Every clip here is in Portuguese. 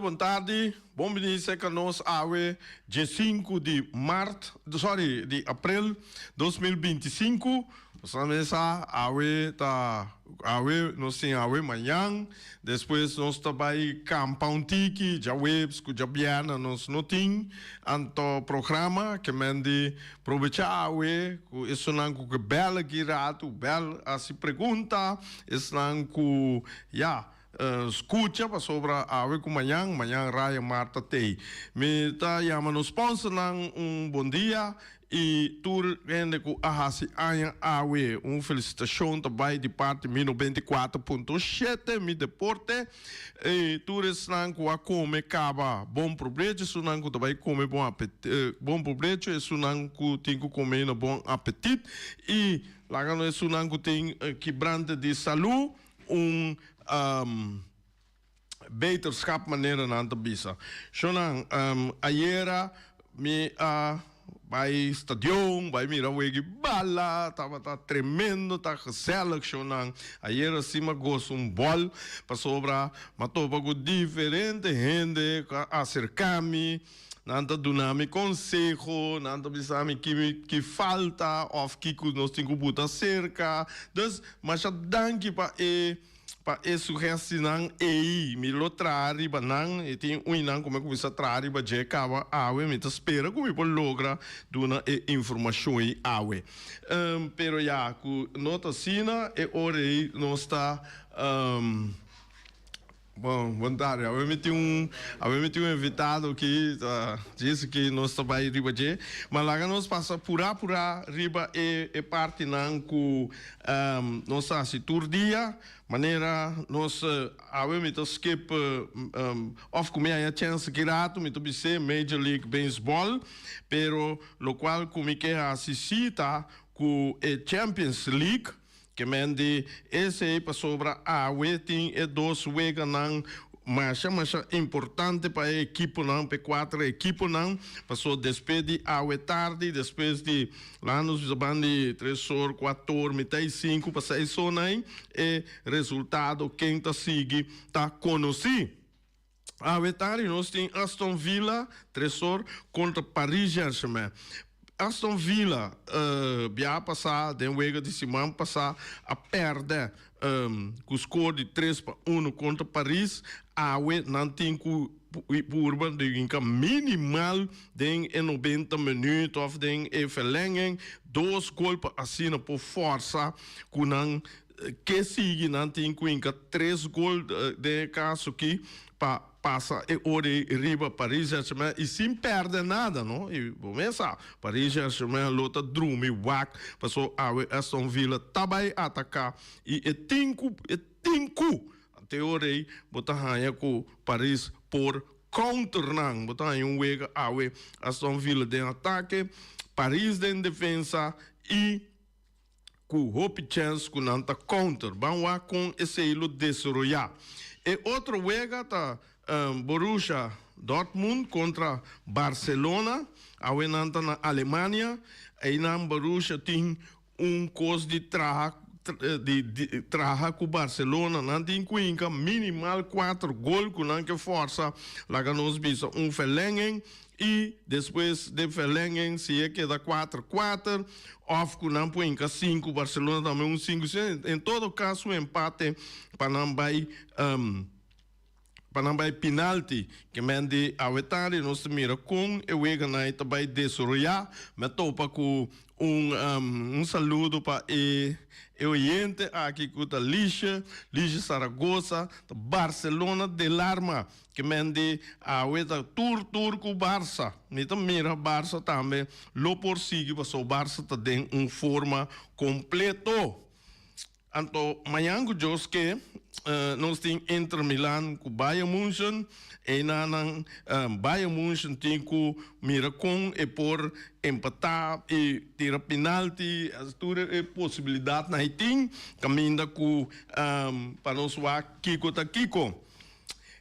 boa tarde. Bom dia, que nós awe dia 5 de de abril 2025. Nós nós temos awe amanhã. Depois nós também campão tiki, já webs, que já biana nós não tem. Anto programa que mende aproveitar awe, que isso não que bela girato, bela se pergunta, isso não que escuta para sobre a com manhã Raya Marta Tei. Me tá chamando sponsor bom dia e tur rende com a hasi anha awe felicitação também de parte 94.7 mi deporte e tures nan com a come caba bom proveito sunan com também come bom apetite bom proveito e sunan com tem que comer no bom apetite e lá no sunan com tem quebrante de saúde beterschap maneira na tabisa. Shonang ayer me bij stadion, bij Mirawegi bala, tá tremendo, tá gezellig, shonang. Ayer acima gosto bol, para sobra, matopa com diferente gente, acercar-me. Nanta dunami consejo, nanta bisami que falta, of que nós temos que botar cerca. Dus, mas já danke para sugestão não me lo trari banang e tem não como é que você trari ba je cava awe me tá espera como pode logra duna informação e awe pero já ku nota sina e ore não está bom tarde. Havemos um invitado que disse que nós trabalhamos riba de, mas lá nós passa pura riba e parte não que nós assim tour dia maneira nós havemos skip of como é a chance que rato me tobi ser Major League Baseball, pero lo qual como que assista com a Champions League que mende esse para sobra a waiting e dos wega não mas importante para a equipe não para quatro equipe não passou despede a tarde depois de lá nos bande 3 horas 4 horas metade 5 para 6 horas e resultado quem tá sigue tá conhecido. A tarde nós tem Aston Villa 3 horas contra Paris Saint-Germain. Aston Villa, já passar, de wega de semana passar, a perder com o score de 3-1 contra Paris, a não tem que urban de minimal de 90 minutos of de verlenging, 2 gols assim por força, com não que sigue não tem que 3 gols de caso que para passa e ore riba Paris Saint-Germain e sem perder nada, não? E começa Paris Saint-Germain lota drumi wak, passou a Aston Villa também atacar e tinco teoria botar hanha com Paris por counter não, botar um wega a Aston Villa de ataque, Paris de defesa e com hope chance com nanta counter, vamos lá com esse ilo desarrollar. E outro wega tá Borussia Dortmund contra Barcelona, awenanta na Alemanha, aí na Borussia tem costo de traha com Barcelona, não tem que minimal 4 gols com que força, lá que nós vimos verlenging e depois de verlenging se é que dá 4-4, off com não põe 5, Barcelona também 5, em todo caso empate para não vai Panambai penalti que mende a vetari nós mira com e wega na também desarrollar me topa com saludo para e oyente aqui com a Lixa Saragossa Barcelona de Larma que mende a weta tour com Barça então mira Barça também lo por seguir para o Barça tá tem forma completo anto manhã que nós temos Inter Milan com Bayern München e Bayern München tem que mirar com e por empatar e tirar penalti as tudo é possibilidade na tem caminha com para nós Kiko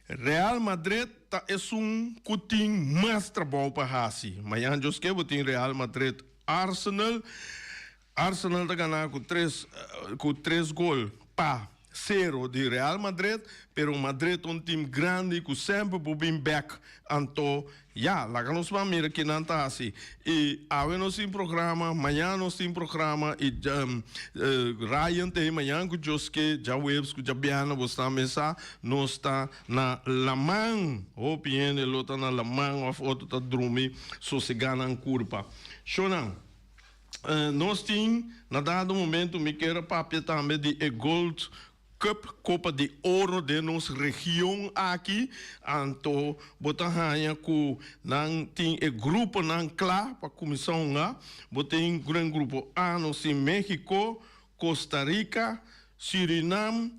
Real Madrid é que tem mais trabalho para assim manhã que tem Real Madrid Arsenal está ganhando com 3 gols para 0 de Real Madrid, pero Madrid um time grande que sempre bem back, então lá que nós vamos mirar que não está assim. E hoje nós temos programa, amanhã nós temos programa, e Ryan tem amanhã que Joske, já Webs, que já Biana, você está mesa, nós está na Lamang, ou piene, ele está na Lamang, ou outro está dormindo, só se ganha em curva. Shonan, nós temos, na dado momento, me quero papel também de Gold Cup, Copa de Ouro de nossa região aqui, então, botanha que não tem grupo não claro para a comissão lá, botem um grupo A, nós temos México, Costa Rica, Suriname,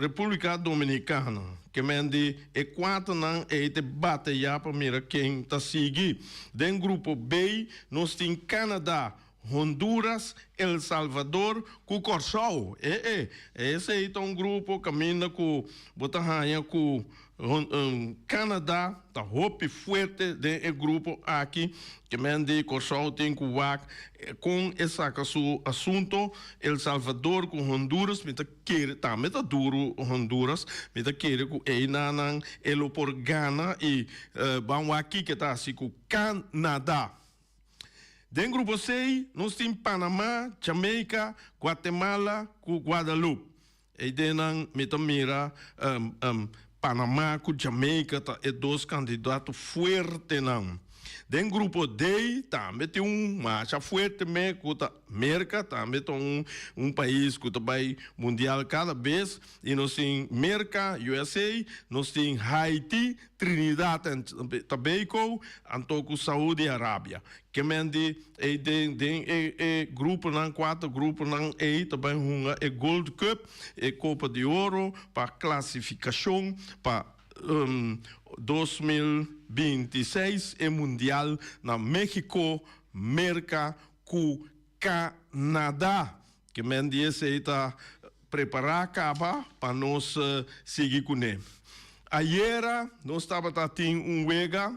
República Dominicana, que mende quatro não é debate já para mira quem está seguindo. Dentro do grupo B, nós temos Canadá, Honduras, El Salvador, com Corsol. Esse aí é um grupo que caminha com botanha com Canadá, tá roupa forte de grupo aqui, que mende Corsol tem com esse assunto, El Salvador com Honduras, me tá querer, tá, me tá duro Honduras, me tá querer com Einanan, ele por Ghana e vamos aqui que tá assim com Canadá. Dentro do grupo C, nós temos Panamá, Jamaica, Guatemala com Guadalupe. E dentro da mira, Panamá com Jamaica, tá, é dois candidatos fortes, não. Dentro do grupo D, também tem marcha forte, com a América, também tem país que vai mundial cada vez, e nós temos América, USA, nós temos Haiti, Trinidad e Tobago, e Saúde Arábia. Que mende grupo não, 4 grupos não, também é Gold Cup, Copa de Ouro, para classificação, para 2026 é mundial na México, América, com Canadá. Que mende esse está preparar acaba para nós seguir com ele. Ayer nós estava tendo wega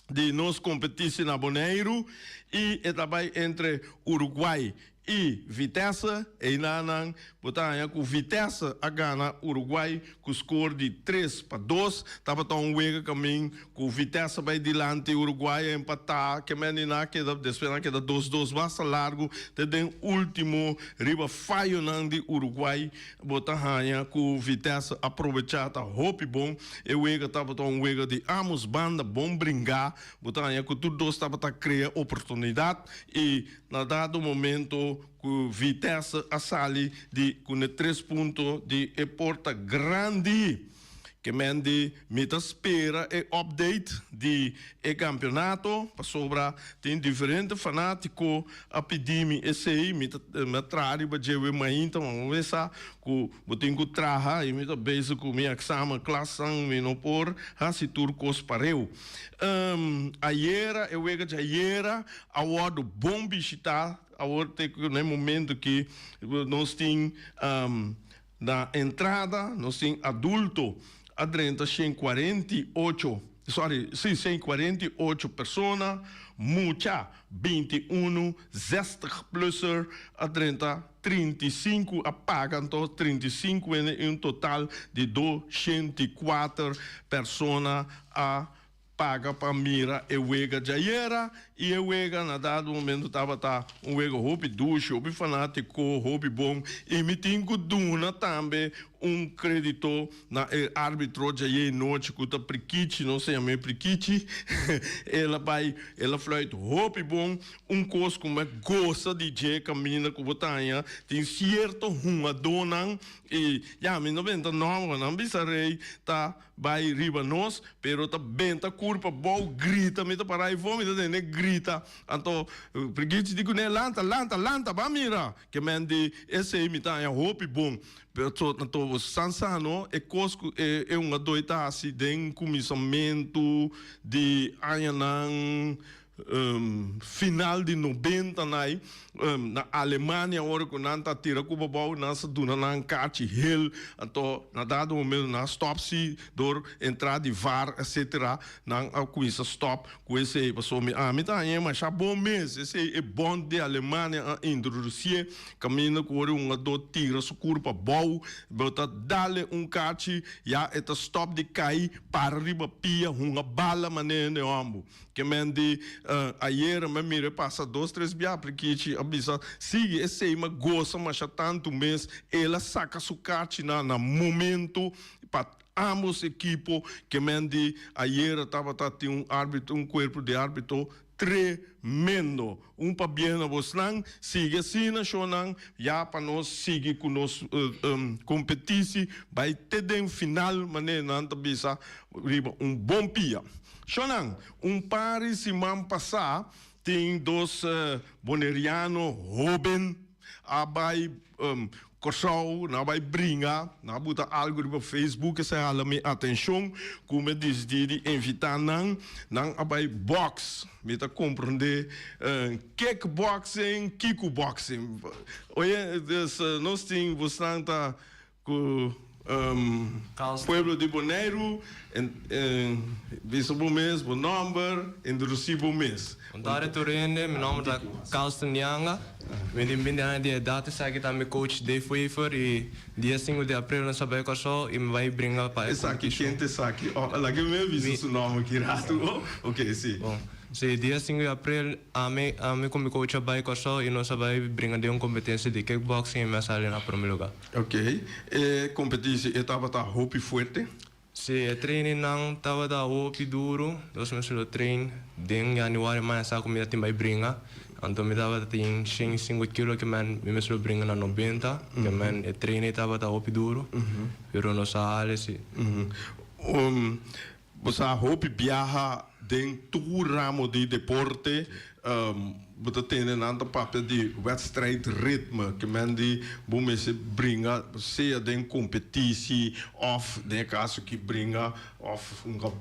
de nós competir na Bonaire e também entre Uruguai e Vitesse, e não botar com Vitesse a ganhar Uruguai com score de 3-2, estava tão wega caminho com Vitesse vai dilante Uruguai empatar, que menina que da esperar que da 2-2 basta largo, tem último riba falho não de Uruguai, botar com Vitesse aproveitar tá hope bom, e wega estava tão wega de ambos banda bom brincar, botar com tudo estava tá criar oportunidade e na dado momento com Vitesse a sali de com 3 pontos de porta grande que mende mita espera e update de campeonato para sobra tem diferente fanático a pedir me esse aí mita trari ba jewe mai então vamos ver sa com botem com traha e mita base com minha exame classão me não por se turcos pareu ayer eu vega de ayer award bom bichita award tem no momento que nós tem na entrada nós tem adulto a 148 pessoas, mucha 21, 60 plusser a 35 apagam, então 35 em um total de 204 pessoas a paga para mira e wega de ayer e wega na dado momento estava wega hobby ducho, hobby fanático, hobby bom e me tinha duna também crédito na árbitro de ayer noite que tá priquiche, não sei a minha priquiche ela flight hobby bom coisa como gosta de DJ caminha com botanha tem certo uma dona e já me 99 não bisarei tá vai riba nós pero tá bem tá curva bom grita me tá parar e vomita né grita então preguiça digo né lanta vai mira que mende esse aí me tá hope bom pero tô sansano é cosco é uma doida acidente comissamento de anhanan final de 90 na Alemanha ora com nanta tira com babau nessa duna na encarte heel então na dado momento na stop se door entrar de VAR etc na com isso stop com esse passou me me tá aí mas já bom mês esse é bom de Alemanha a introduzir caminho com uma do tira su curva bau bota dale carte já eta stop de cair para riba pia uma bala maneira ambo que mende ayer me mire passa 2-3 dia porque abisa sigue esse uma gosta mas já tanto mês ela saca su carte na momento para ambos equipo que mende ayer estava tinha árbitro corpo de árbitro tremendo para bem na Bosnan sigue assim na Shonan já para nós seguir com nós competição vai ter em final maneira não bisa bom pia Shonan par semana passada tem dois boneriano Robin abai Korsau, na vai brincar, na buta algo no Facebook, se ela me atenção, como diz de invitar nan abai box, me tá compreender kickboxing, kickboxing. Olha, nós temos bastante com Pueblo de Bonaire, visa bom mês, bom número, endureci bom mês. Daar het erin, mijn naam is Carlson Nyanga. Met die binnen die data zei ik aan mijn coach Dave Weaver. Dia 5 de abril nós sabemos que só e vai brincar para essa aqui quem te saque lá que me visa seu nome aqui rato ok sim bom se dia 5 de abril a mim como coach vai que só e nós sabemos brincar de uma competência de kickboxing mas ali na primeiro lugar ok competência etapa tá hope forte se o treino não estava da hope duro nós mesmo treino em janeiro mas essa comida tem vai brincar então me dava tem 5 kg que me mesmo brinca na 90 que o treino estava da hope duro pero não sale se você hope viaja dentro do ramo de deporte você tem nada papel de wedstrijdritme que men die bomen se bringa seja den competitie of den caso que bringa of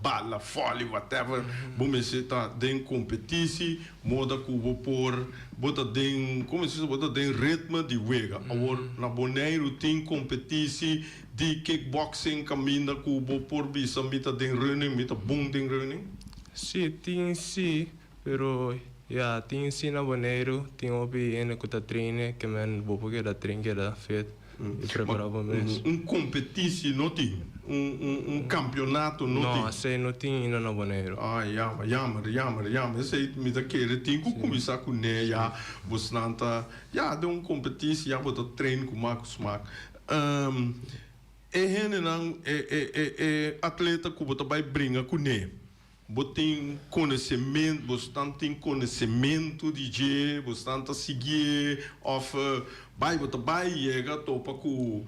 bala volley whatever bomen se tá den competitie moda cubo por bota den como se bota den ritme de wega agora na Bonaire tem competitie de kickboxing caminha cubo por bisa mita den running mita boom den running sim tem sim pero ja, tem sim na Bonaire, tem opi ene kuta treine, que men bopo que da trein que da fet e preparava mesmo. Competitie não tem, campeonato não tem. Não, sei não tem ainda na Bonaire. Ah, jammer. Esse me da querer tem que começar com né já, você não tá, já de competitie, já bota treino com Marcos Mac. Não atleta que bota vai brincar com né. Você tem conhecimento de que você está seguir of vai chega topa com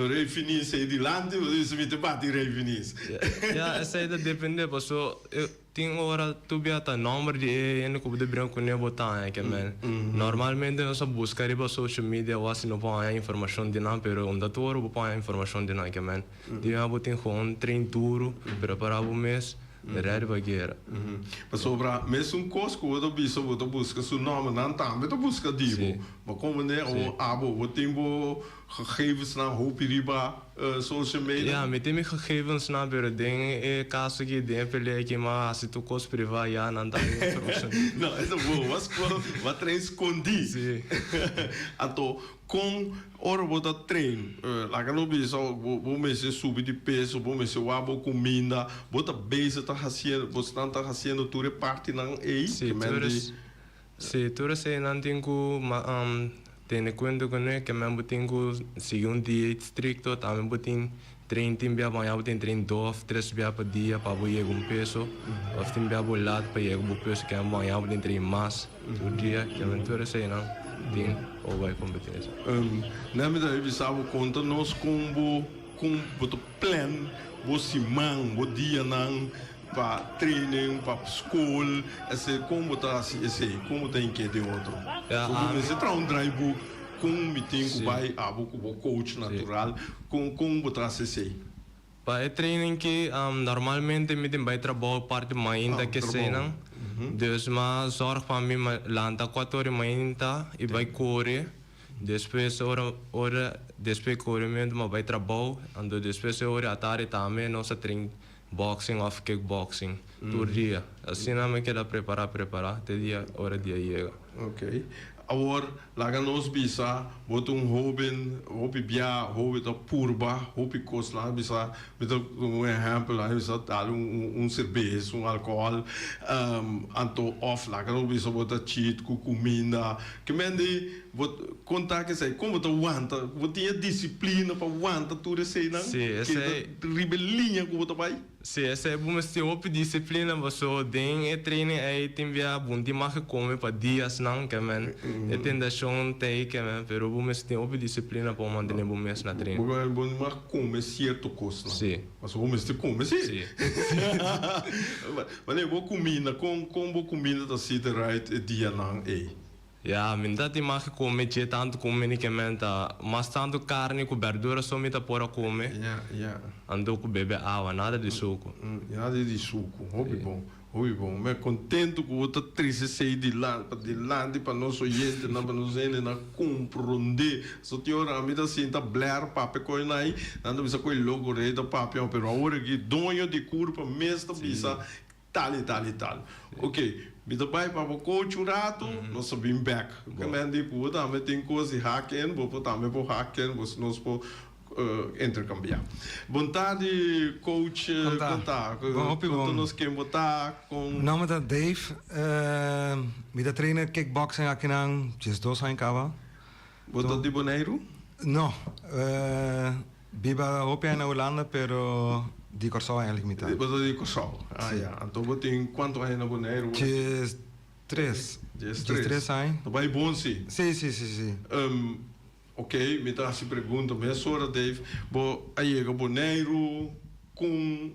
refinis aí de lá você me bate refinis ja essa aí depende porque eu tenho hora tu biata número de ene que pode brincar com ele botar que normalmente nós buscar riba social media ou assim não põe informação de nada pero onda tu hora põe informação de nada que dia botem com treino duro preparar o mês Rare bagueira. Mas sobre mesmo cosco, eu tô busca seu nome, não tá, mas tô busca divo. Mas como né, o abo, o tempo gegevens na hoop riba social media. Ja, met die gegevens na pero ding caso que den pele que mas se tu cos privar ja não dá informação. Não, isso bom, mas trein escondi. Sim. Então com hora bota treino, lá que não bisa, vou mexer subir de peso, vou mexer o abo comida, bota base tá fazendo, você não tá fazendo tudo parte não é. Sim, tudo se não tem tem cuenta com ele que me botem seguir dieta estricto, também botem treino tem bia banhar botem treino 2-3 bia por dia para boiar peso, ou tem bia bolado para ir peso que é banhar botem treino mais todo dia, que me tudo se não tem ou vai competência. Na verdade eu sabe conta nós com boto plan, você man, o dia não para treino, para escola, esse como tá esse como tem que de outro. Como se trata drive com meeting com vai abo com coach natural com botar esse. Para treino que normalmente me tem vai trabalhar parte mais ainda que sei não. Dus maar zorg van mij, maar landa 4 horas mainta, e vai correr. Depois depois corrimento, mas vai trabalho. Ando depois hora à tarde também nossa trein boxing of kickboxing. Todo dia. Assim não me queda preparar, até dia hora dia chega. Ok. Agora, lá nós bisa, bota hobby bia, hobby da purba, hobby cos lá bisa, bota exemplo lá bisa dar cerveja, álcool, anto off lá nós bisa bota cheat, comida, que mende bota contar que sei como tu aguanta, bota tinha disciplina para aguantar tudo isso aí não? Sim, essa é ribelinha que bota vai. Sim, essa é uma disciplina, você tem e treino aí tem via bom demais que come para dias não que man, e tem da chão tem que man, pero você tem uma disciplina para manter bom mês na treino. Bom demais come certo coisa. Sim. Mas você come sim. Sim. Mas eu vou comida, com comida da cita right dia não é. Ja, minta ti mag come je tanto come ni que menta, mas tanto carne com verdura só me tá pora come. Ja. Ando com bebe água, nada de suco. Nada de suco, hobby bom. Mas contento com outra triste sair de lá para nós gente, para nós ele na compreender. Só te ora a mim assim tá blair papo coi aí, dando bisa coi logo rei da papo, pero agora que dono de curva mesmo bisa tal. Ok. Bita bai para o coach rato, nós sabemos back. Quando a gente pode também tem coisa hacken, vou também por hacken, nós por intercambiar. Boa tarde, coach. Contar. Nós queremos botar com. Meu nome é Dave. Bita treino kickboxing aqui na Jesdos em Cava. Botar de Bonaire? Não. Biba hopi na Holanda, pero di Corsau eigenlijk niet. Botar de Corsau. Ja. Então botem quanto aí na Bonaire? Três hein? Tá bem bom sim. Sim. Ok, me dá se pergunta, mas ora Dave, aí é Bonaire com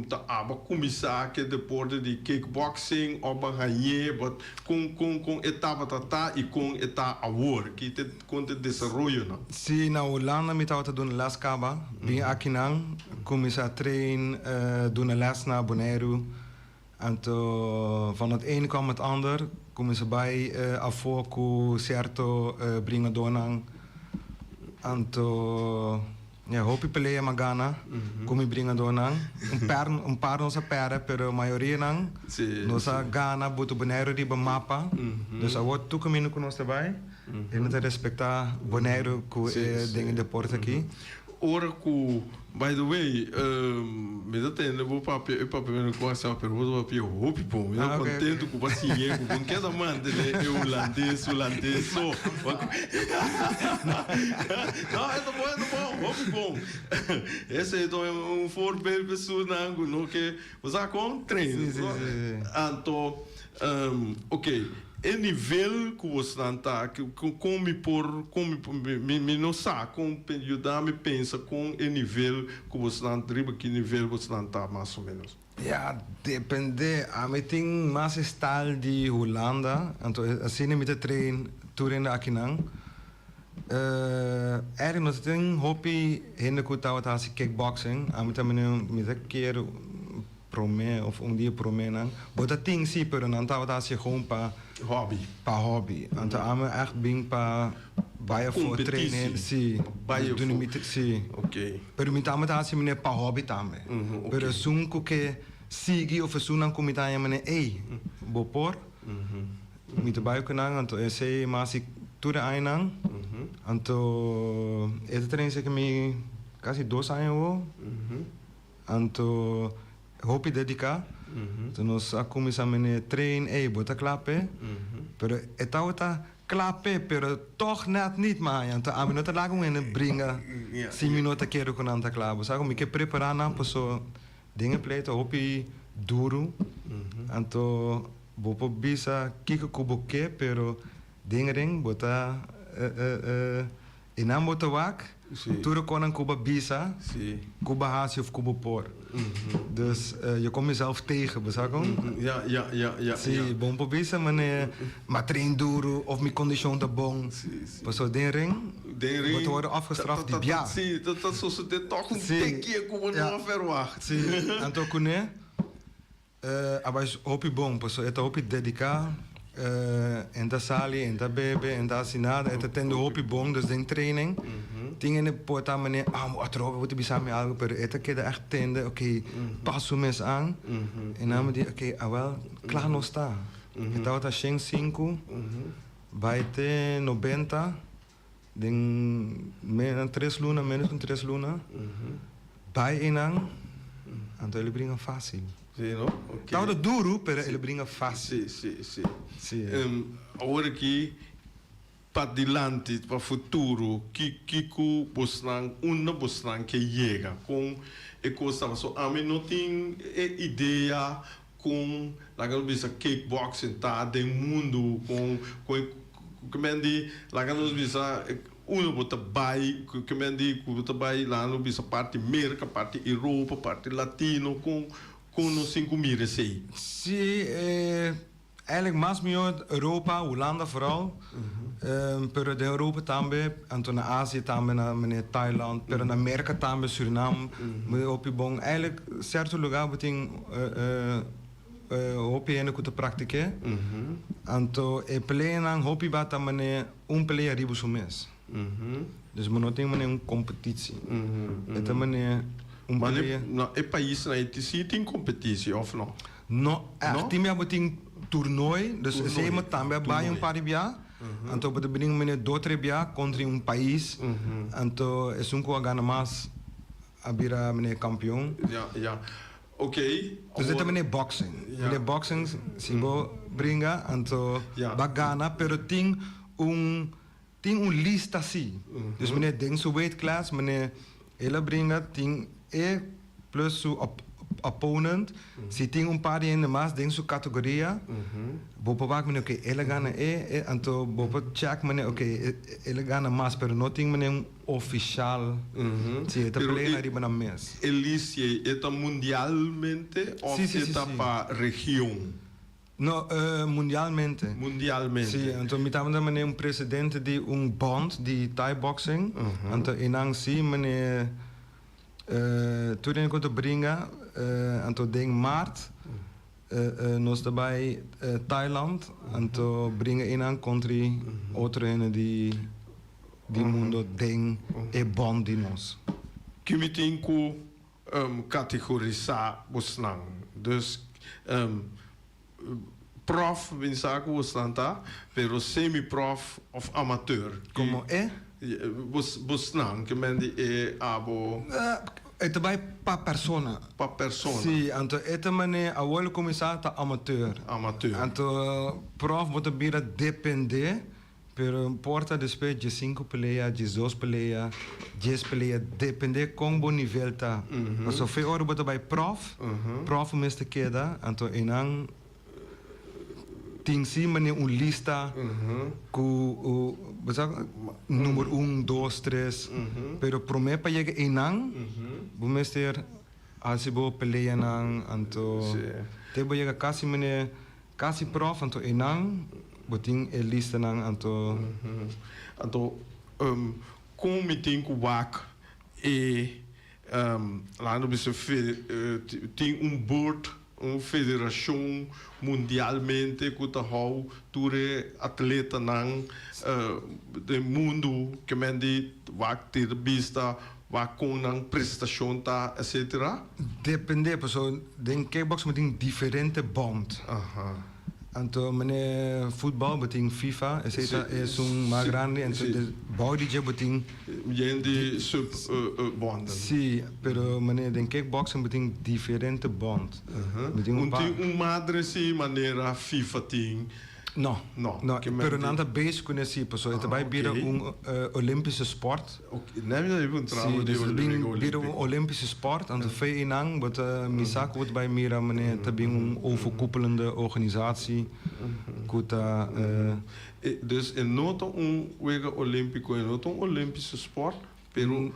tá aba começar que deporte de kickboxing ou ganhar, com etapa tata e com etapa award que te com te desenvolve não. Sim, na Holanda me estava doen les kaba, bem aqui não, começar train, doen les na Bonaire. Anto van het ene kwam het ander, komen ze bij afvoer certo brengen donang. Anto ja, hopi peleia magana, come brinca donang. Un par nossa pera, pero a maioria nang. Nossa gana buto boneiro riba mapa. Dus a wordt toekomende com nós também. E não te respectar boneiro com dingen de porta aqui. Ora que, by the way, me dá tempo, eu vou para me conversar, pero vou para o hopi bom. Eu contento com o paciente, com cada mande é holandês, só. Não, é bom, hopi bom. Esse é um forbeiro pessoa não que você com treino. Então, ok. O nível que você está, me não sabe, como ajudar me pensa com o nível que você está, que nível você está mais ou menos. Ja, depende. A mim tem mais style de Holanda, então assim me te trein toeren aqui não. Nós tem hobby hende que tá assim kickboxing, a mim também me te quero prome of dia prome não. Bota ting sim, pero não tá assim gewoon para hobby. Então a mim echt bem para baie voor trainen, sim. Baie doen met sim. Ok. Pero me tá assim me para hobby também. Pero sunco que sigi of sunan comitaia me ei, bopor. Me te baie kunnen, então eu sei mas ik tudo ainang. Então esse treino sei que me quase 2 anos. Então hopi dedicar. Então nós a começar a train, bota clape. Pero etauta clape, pero toch net niet maar. Então a minuto lá com ele brinca 5 minutos quero com anta clavo. Sabe como que preparar na pessoa dingen pleito hopi duro. Então bopo bisa kiko kuboke, pero dingen bota inam bota wak. Tudo konan kuba bisa, kuba haasje of kuba por. Dus je komt jezelf tegen, begrijp je? Ja. Sim, bom para bisa, maar train duro of mijn condition te bom. Pas zo den ring. Wordt worden afgestraft die ja. Sim, dat is zo de toch een tikje komen nog verwacht. Sim, en toch kunnen. Abais hopi bom, paso eta hopi dedica. Enta sali, enta bebe, enta asinada, enta tendo hopi bom, dus den training. Dingen de porta meneer, atrobe wordt bisa me algo, pero eta queda echt tende, oké, passo mes aan. En dan die, oké, wel, klaar no sta. Eta wata sheng 5, baite 90, den menos 3 luna, menos 3 luna. Bai enang, então ele brinca fácil. Sim, não? Okay. Tá duro, pero ele brinca fácil. Sim. Sim. Agora aqui, para adiante, para o futuro, que Bosnan, Bosnan que chega com e coisa, so a mim não tem ideia com lagar bisa kickboxing tá do mundo com como é de lagar bisa bota bai que me di bota bai lá no bisa parte América, parte Europa, parte Latino com os 5 mil sei. Sim, eigenlijk mais melhor Europa, Holanda vooral. Pero de Europa também, então na Ásia também, na Thailand, pero na América também, Suriname, op bom. Eigenlijk certo lugar beting hopi ene kuta praktike. Então e plena hopi bata mane play ribu sumes. Dus we não temos nenhuma competitie. Então mane maar é país na ETC tem competitie of não? Não, tem mesmo tem toernooi, dus ze moet também bij een paar jaar. Então para beginning mane 2-3 jaar contra país. Então é que ganha mais a bira mane campeão. Ja. Oké. Dus dit is meneer boxing. Meneer boxing, se vou brincar, então bagana, pero tem lista assim. Dus meneer denkt zo weight class, meneer ele brinca tem plus su opponent, se tem paar in de mas denkt su categoria. Bopa bak meneer oké, ele gana então bopa check meneer oké, ele gana mas, pero não tem meneer oficial. Sim, está playing ali na mes. Elice está mundialmente ou está para região? No, mundialmente. Mundialmente. Sim, então me estava meneer presidente de bond de Thai boxing. Então inang si meneer toen ik kon te brengen, então denk maart. Nós daarbij Thailand, então brengen inang country outro die mundo ding bond de nós. Que me tem que categorizar Bosnan. Dus prof pensar que Bosnan tá, pero semi-prof of amateur. Como é? Bosnan, que me é abo. É também para persona. Para persona. Sim, então é também a olho começar a amateur. Amateur. Então prof moet bira depender. Pero importa después de 5 peleas, de 2 peleas, 10 peleas, depende com bom nível tá. Mas o feio bota by prof, prof mesmo queda, então enang tem sim mane lista com número 1, 2, 3, pero promete para chegar enang, vou mesmo assim vou pelear nang, então te vou chegar quase prof, então enang boting lista nang anto com me tem que wak lá no bisa tem board federação mundialmente que tá hau ture atleta nang do mundo que mende wak ter vista wak com nang prestação tá etc. Depende, persoon den kickbox met een diferente bond. Então, meneer voetbal beting FIFA, etc. É mais grande, então de body beting. Gente sub bond. Sim, pero meneer den kickboxing beting diferente bond. Beting madre si maneira FIFA ting. No, pero nada base conheci, pessoal. É também vira Olympische sport. Nee, even trouwen die vira Olympische sport. En de VNang, wat Misak wordt bij Mira, meneer, een overkoepelende organisatie. Dus in nota wega Olímpico, in nota Olympische sport, pero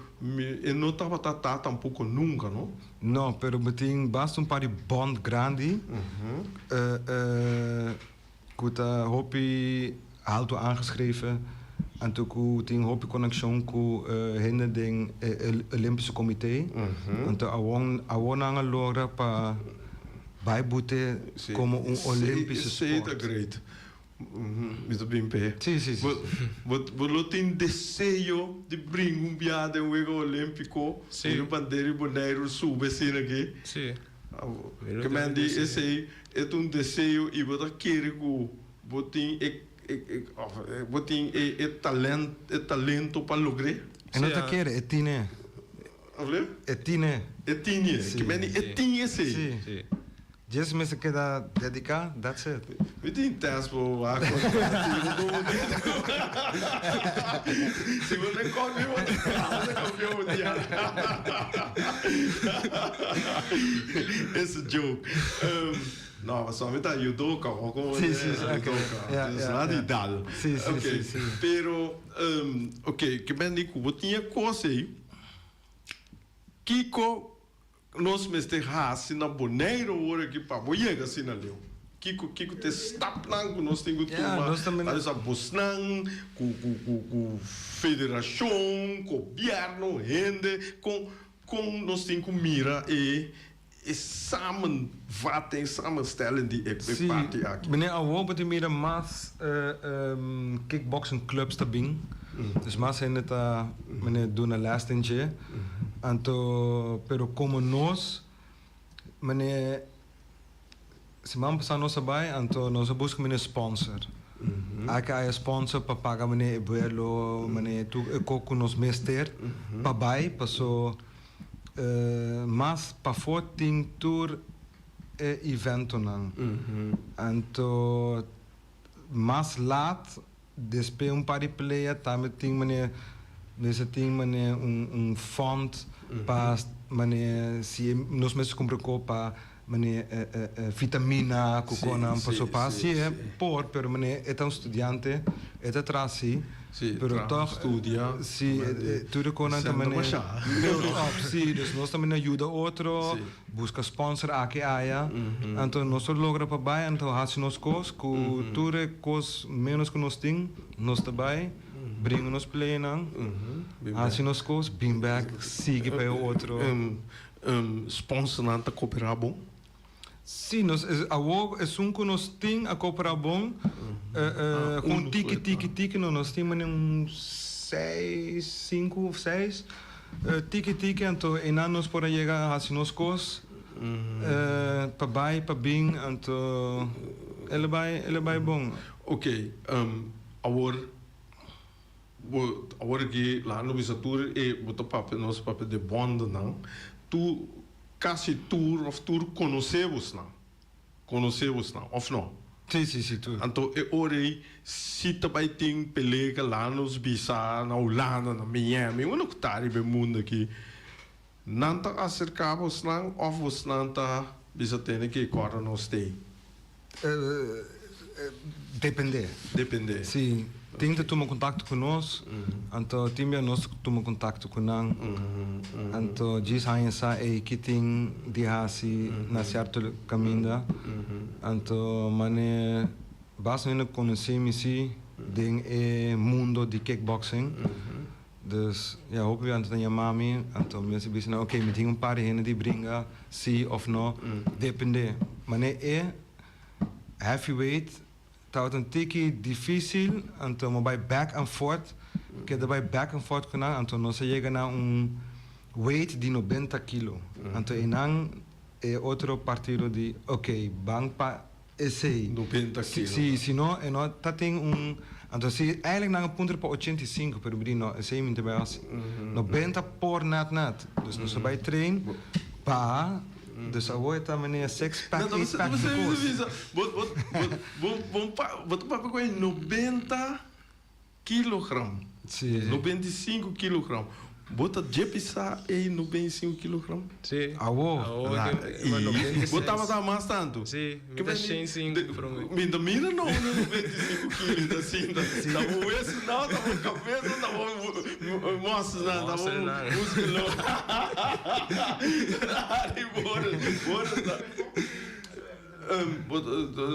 in nota batata tampoco nunca, no? No, pero beting basta un par bond grandi. Kuta hopi alto aangeschreven en toen ting hopi connection ku hinder ding Olympische comité en toen awon aan lora pa vai botar como olímpico Isso é sport. great. Muito bem, pé. Sim, sim, sim. Você tem desejo de brincar piada em um jogo olímpico, Sim. o bandeira e boneiro sube assim aqui. Sim. Que me diz, esse é um desejo e você quer que você tem talento para lograr. En dat een keer, het tien. Olha? Het tien. É tinha, que me diz, é tinha esse. Sim. Sim. Just mensen que dat dedicar, that's it. We tem teste para a Se você come, você campeão mundial. Esse joke. Não, mas somente a judoka, ou como Sim, sim, sim, ok. judoka. Isso lá de dado. Sim, sim, sim, sim. Pero, ok, que bem digo, eu tinha coisa aí. Kiko, nós mestres na boneiro hora que para boiega assim na leu. Kiko te stap nang nós temos que nós também mas a bosnang com federação, com governo, rende com nós temos que mira e samen vaten samenstellen die Sim, party aqui. meneer Awob de mira mais kickboxing clubs te bing. Dus mas zijn het meneer doen een last in je. Pero como nós, meneer, se man passa nossa bai, anto nós busca meneer sponsor. Aka é sponsor para pagar meneer buelo, meneer tu coco nos mester, para bai passou mas para foting tour evento não. Anto mas laat despe um par player também tem meneer nesse tem meneer fond para meneer se nós mesmos comprar copa meneer vitamina cocona passou para se é por pero meneer é um estudante é trasi pero toch studia tudo com também build up sim dus nós também ajuda outro busca sponsor aqui aya então nós logra para baixo então há nos cos com tudo cos menos que nós tem nós também brinca nos play não há nos cos bring back sigue para o outro sponsor não tá cooperar bom. Sim, nós é que nós temos a cooperar bom com tiki, nós temos 6, 5, 6 tiki, então e nós por aí chegar a nos cos para bai, para bem, então ele vai bom. Ok, agora que lá no Bisatur e botar papel nosso papel de bond não, tu quase tour conhecemos não, ou não? Sim, tudo. Então é hora se também tem pelea lá nos Bisa, na Holanda, na Miami, onde que está o mundo aqui, não está acercamos não, ou você não está bisa ter que agora nós tem. Depende. Sim. Tem que tomar contato conosco, então também nós tomamos contato com ele. Então diz a gente que tem de assim na certo caminho. Então mané basta não conhecemos se den mundo de kickboxing. Dus ja, hopen we aan het mami, então mensen dizem, oké, we hebben paar henen die brengen, sim of no, depende. Maar nee, heavyweight. Het een tikkie difícil, então bij back and forth, que daarbij back and forth kunnen, então nós chega na weight de 90 kilo. Então enang outro partido de, ok, bang pa esse 90 kilo. Se não, tá tem então se eigenlijk na ponto para 85, pero não, esse é muito bem assim. 90 por net. Dus nós vai trein pa dus agora está meneer six-pack, eight-pack de coisa. Wat papai com 90 kg. Sim. 95 kg. Bota jepisa e 95 kg. Sim. Botava mais tanto. Sim, me dá 105 para mim. Mina não, 95 kg assim. Tá bom, esse não, tá bom, cabeça, tá bom, mostra, tá bom, músculo.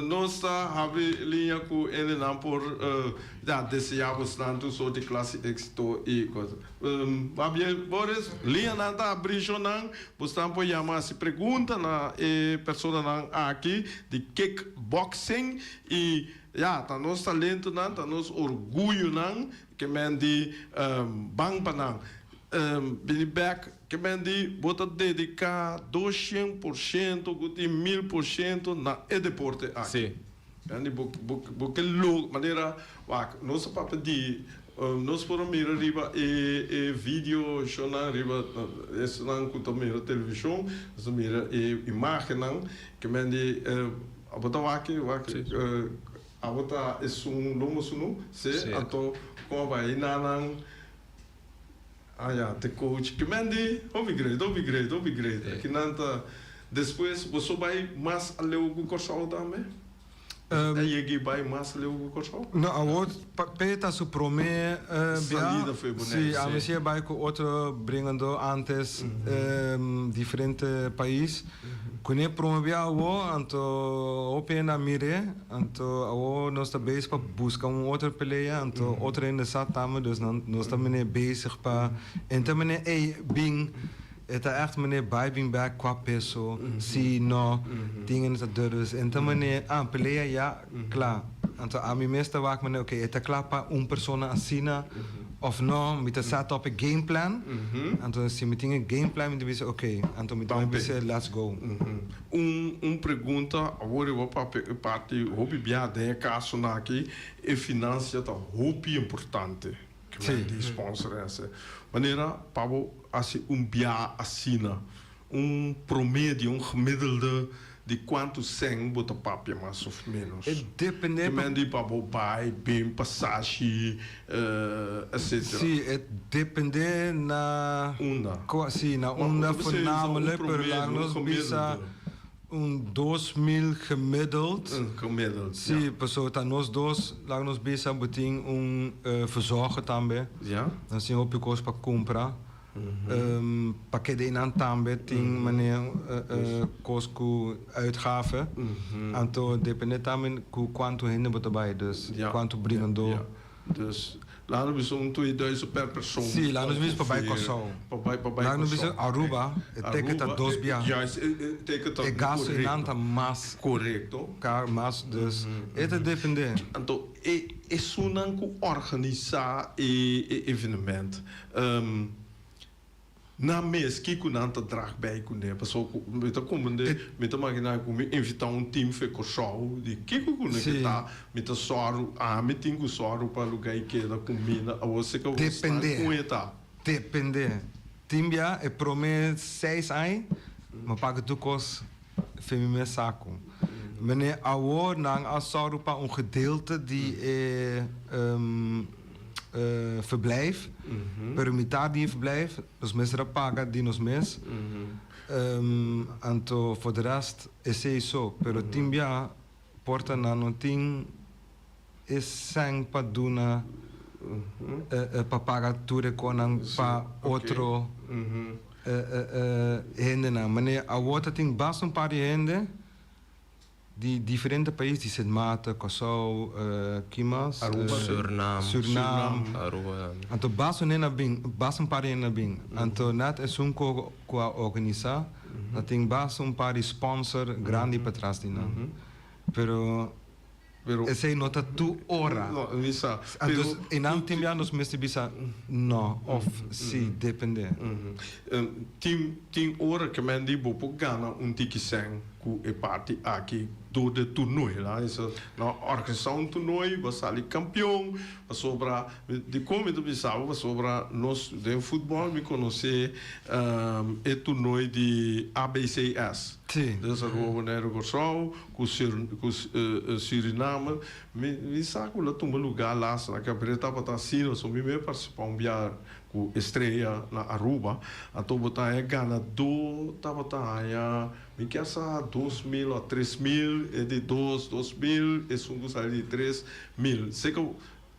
Nós havemos linha com ele não por desejamos tanto só de classe êxito e coisa. Boris, linha não está abrindo não, você pode chamar se pergunta na pessoa não aqui de kickboxing e tá nosso talento não, tá nosso orgulho não, que mendi bang panang. Back que mendi bota dedicar 200%, 1000% na deporte aqui. Sim. Yani porque logo maneira nossa papa de nós podemos mirar riba vídeo jornal riba esse não conta mira televisão nós mira imagem não que mendi a botar aqui a botar esse lomo sunu se então como vai não te coach que mendi upgrade que nanta depois você vai mais além do curso também. Je bij Maasleeuw Korsel? No, award peta su prome Salida foi bonita. Sí, a mí sí vai com outro bringando antes diferente país. Kune prome awo anto opena mire anto awo nós tá bezig para buscar outra peleia anto outra ainda sat tamo dus nós tá mene bezig para então mene bing het is echt meneer bijbing qua peso, si no, dingen dat dus. En dan meneer pelea ja, klaar. En dan aan mijn meeste waak meneer, oké, het is klaar para persona asina of no, met een set op een gameplan. En dan zie je met een gameplan met de oké, en dan met de let's go. Pergunta, agora eu vou para parte, hobby bia de caso na aqui, e financia tá hobby importante. Sim. De sponsor essa. Maneira, Pablo, assim, bia assina, promédio, gemiddelde de quanto 100 bota papia mais ou menos. Depende. Depende Pablo, vai, bem, passagem, etc. Sim, depende na... Onda. Sim, na onda voornamelijk per lang nos bisa... 2000 gemiddeld. Gemiddeld. Sim, pessoal, tá nós dois lá nos bisa botin verzorgen também. Ja. Dan zie je op je kost para comprar. Pakket in aan também ting meneer kosko uitgaven. En to depende também ku quanto hinde bota bij dus quanto brengen do. Dus lá no visão 2000 per pessoa. Sim, lá nos visão para Kosovo. Lá nos visão Aruba, teke tá 2 bia. Ja, teke tá. E gasto in anta mas correto. Car mas dus het depende. Então é sunan ku organizar evenement. Na mês que o nanta drag bij kunnen pessoa met a comande met a máquina com invitar team fe show de que conectar met a soru met tingo soru para lugar que da comida a você que depende timbia e prome 6 ai mas paga tu kos femi saco meneer awor nang a soru pa een gedeelte die verblijf, permitar die verblijf, dus mensen pagan die nos mes. Anto voor de rest is het zo, pero timbia porta na noting is sang pa duna pa paga ture konang pa otro hende na. Meneer awota ting bas een paar hende. Die diferente países, die zijn Mate, Kosovo, Kimas, Suriname, Aruba. Anto baso nena bing, baso un pari nena bing. Anto net es un qua organiza, nating baso un pari sponsor grandi patras dina. Pero ese nota tu ora. No, bisa. Anto in antim anos mesti bisa no of si depende. Team ora que mendi bopo gana tiki sang ku e parti aqui do de toernooi lá isso na organização toernooi was ali campeão was sobra de como do Bissau was sobra nós de futebol me conhecer e toernooi de ABCS. Sim. Dus er gewoon naar Kosovo, Suriname, me saco lá tumba lugar lá, na cabreta para assim, so me participar biar ku estreia na Aruba, a to botar é Gana do, tá botar ya, me quer essa 2000 a 3000, é de 2000, é sungo sai de 3000. Sei que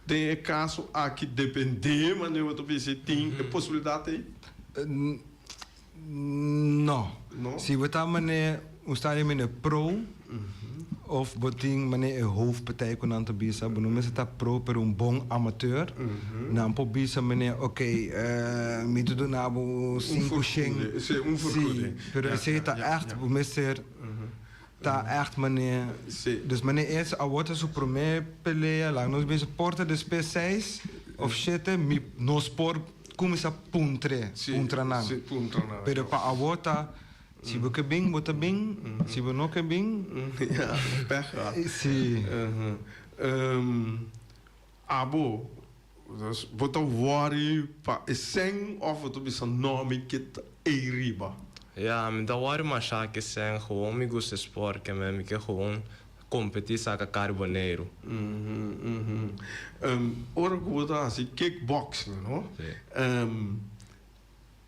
tem caso aqui depender, mas eu tô pensando tem possibilidade aí? No. Si we tam meneer, we staan hier meneer pro, Of boting meneer hoofdpartij kon aan te bisa, benoemen ze dat proper een bon amateur. Na po bisa meneer, oké, me te doen abo cinco shing. Pero ze dat echt, mister, dat echt meneer. Dus meneer eerst, awota su primeiro pelea, lang nos bezig porta de P6 of shit, mi no sport começa puntre, puntranang. Pero pa awota si we que bing, bota bing. Si we no que bing. Ja, pech gehad. Sí. Abo, dus wat een worry, pa esseng of het is een nome kit riba. Ja, maar dat waren maar zaken zijn gewoon mijn goede sport en ik gewoon competitie aan carboneiro. Ora goda assim kickboxing, no?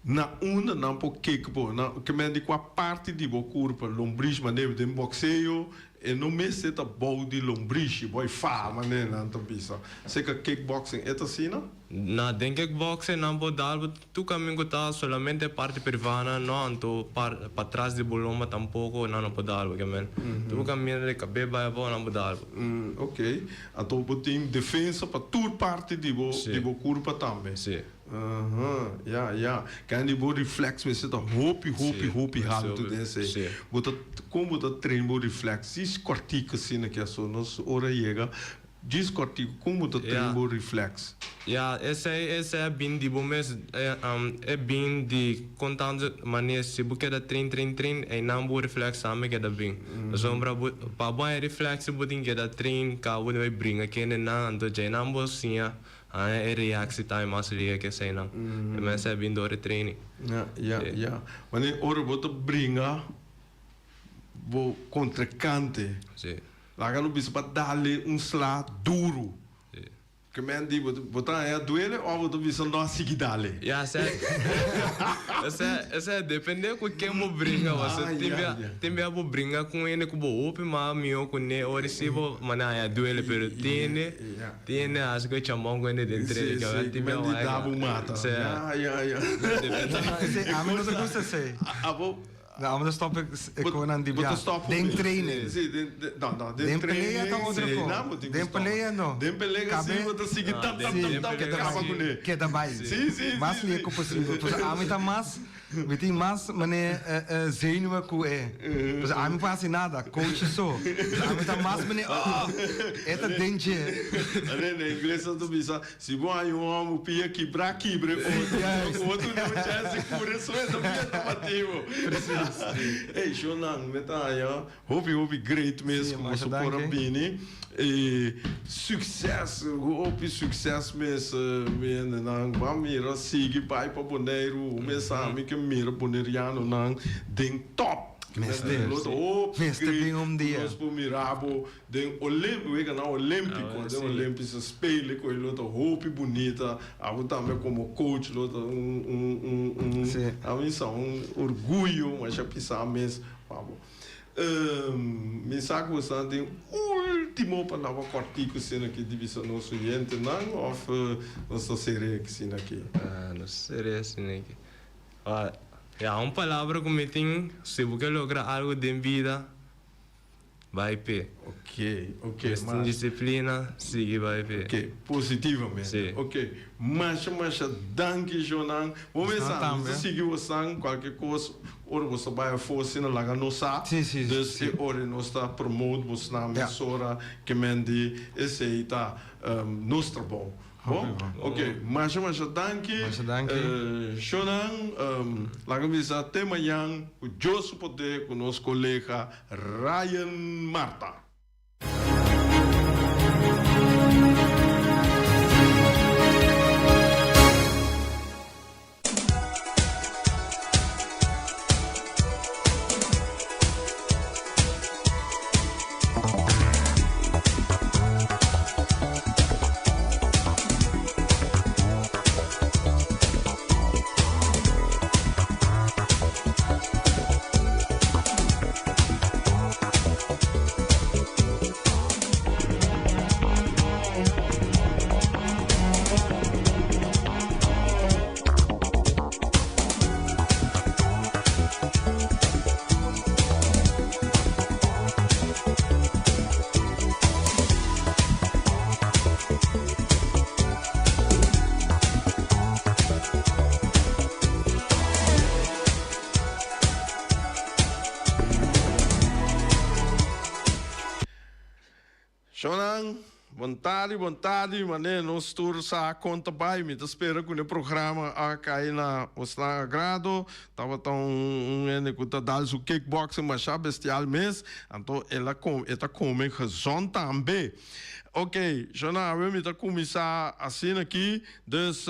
Na una não po kickbo, na que me di qua parte di bo corpo lombriz maneiro de boxeio e não me seta body lombriz, boy fa maneiro não tambisa. Sei que kickboxing é assim, não? Na denk ik boxen não pode dar, tu caminho tá solamente parte privada, não então para trás de boloma tampouco não pode dar, porque man. Tu caminho de cabeba é bom não pode dar. Ok. Então botem defesa para toda parte de bo corpo também. Sim. Ja. Kan die bo reflex met zitten hopi halen to desse. Bota como bota trein bo reflex. Is kortieke sine que so nos ora chega. Diz kortieke como bota trein bo reflex. Ja, esse é bem de bom mês, é bem de contando maneira se você quer trein e não bo reflex ame que da bem. Sombra para bom reflex botin que da trein cá o vai brinca que não ando já não bo sim. É reactie time als je que sei não. E mensen hebben door het training. Ja. Wanneer ora bota bringa bo contra cante. Sim. Lá no bis para darle slá duro. Que men die botar é duele ou botar bis não seguir dale. Ja, essa depende com quem mo bringa, você tem bem abo bringa com ele com bo open mas mio com ne ou recibo mana é duele pero tiene as que chamam com ele dentro que vai ter bem lá. Dabo mata. Ja. A mim não se gosta sei. Abo Nou, maar dan stop ik gewoon aan die bia. Den trainen. Den pelea dan outra coisa. Den pelea não. Den pelea sim, você sigue tap. Que daarbij. Mas li ko possível. Dus aan met mas, met die mas, meneer zenuwen ko é. Dus aan me faz nada, coach so. Dus aan met mas meneer, eta dente. Em inglês tu bisa, se bom aí um homem pia quebrar quebre, outro não chance cura só é tomativo. Ei, Shonan, metanha, hope great mesmo, como se por abini. Sucesso, hope sucesso mesmo, não, vamos mirar sigue pai para boneiro, mesmo amigo que mira boneriano não, den top. Mestre bem dia. Nós por mirabo, den olímpico, é não olímpico, den olímpico espelho com ele outra roupa bonita, a também como coach, outra a missão orgulho, mas já pensar mesmo, vamos. Me saco bastante último para nova cortico sendo aqui divisão nosso gente não ou nossa série que sendo aqui. Nossa série assim aqui. Ja, uma palavra que me tem, se você lograr algo de vida, vai pé. Ok. Mas disciplina, siga vai pé. Ok, positivamente. Sim. Ok, mas danke Jonan. Vamos pensar, você seguiu o sangue, qualquer coisa, ora você vai força na laga nossa. Sim. Dus ora nós está promote, você na emissora que mende esse aí tá nosso bom. Bom, ok, mas danke. Shonan, laga bisa tema yang o Josu poder com nosso colega Ryan Marta. Shonang, vontade, mané, nós todos sa conta bai, me espera que o programa a cair na osna agrado, tava tão ene que tá dal su kickboxing, mas já bestial mês, então ela come gezond também. Ok, Shonang, we me começar assim aqui, dus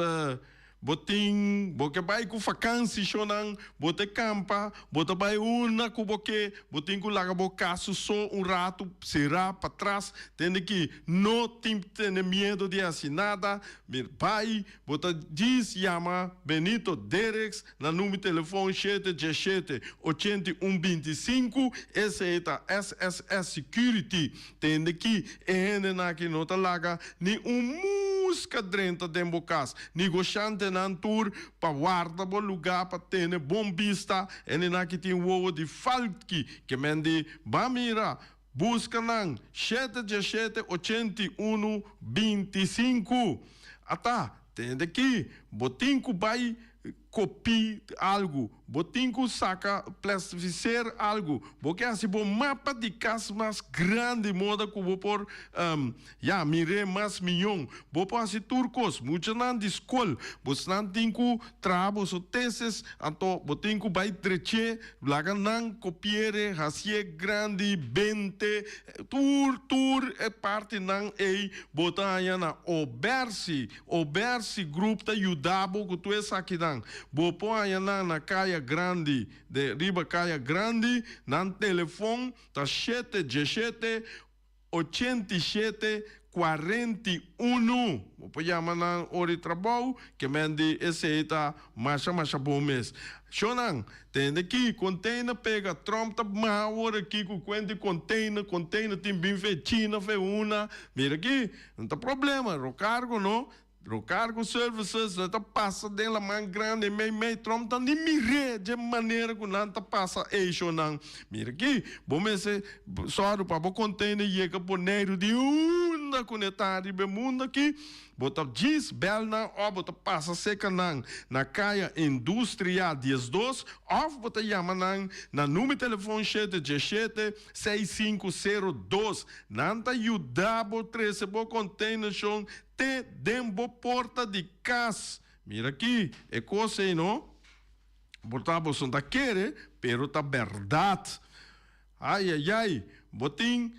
boting, boke bai ku vakansie shonang, bote campa, bote bai una ku boke, boting ku laga bocaço só rato, será para trás, tem que não tem medo de assim nada, meu pai, bota diz chama Benito Derex, na número de telefone 717 8125, esse é a SSS Security, tem que na que não tá laga, ni música dentro de bocas, negociante na tour para guardar bom lugar para ter bom vista e na que tem o de falki que mende bamira busca nang 717 8125 ata tem daqui botinco vai copie algo, botinco saca plastificar algo, porque assim bom mapa de casa mais grande moda que vou por mire mais milhão, vou por assim turcos, muitos não de escola, você não tem que trabalhar os testes, então botinco vai treche, laga não copiere, assim grande, 20, tour é parte não é, botar aí na oberse grupo da Yudabo que tu é aqui não. Vou pôr aí na caia grande, de riba caia grande, no telefone, tá 717 87 41. Vou pôr na hora de trabalho, que mende esse tá mais bom mês. Shonang, tem aqui, container pega, trompa, uma hora aqui, com quente container tem bem fetina, uma. Mira aqui, não tem problema, o cargo não. O cargo services tá passa dela mais grande meio trom tá de mire de maneira que não tá passa eixo não mira aqui bom mês só para o container chega poneiro de uma conectada de mundo aqui bota diz belna ou bota passa seca na caia industrial 12 ou bota chama na número de telefone 717 6502 não tá ajudar três bo container chão te dembo porta de casa. Mira aqui, é coisa aí, não? Portava som da querer, pero tá verdade. Ai, botim,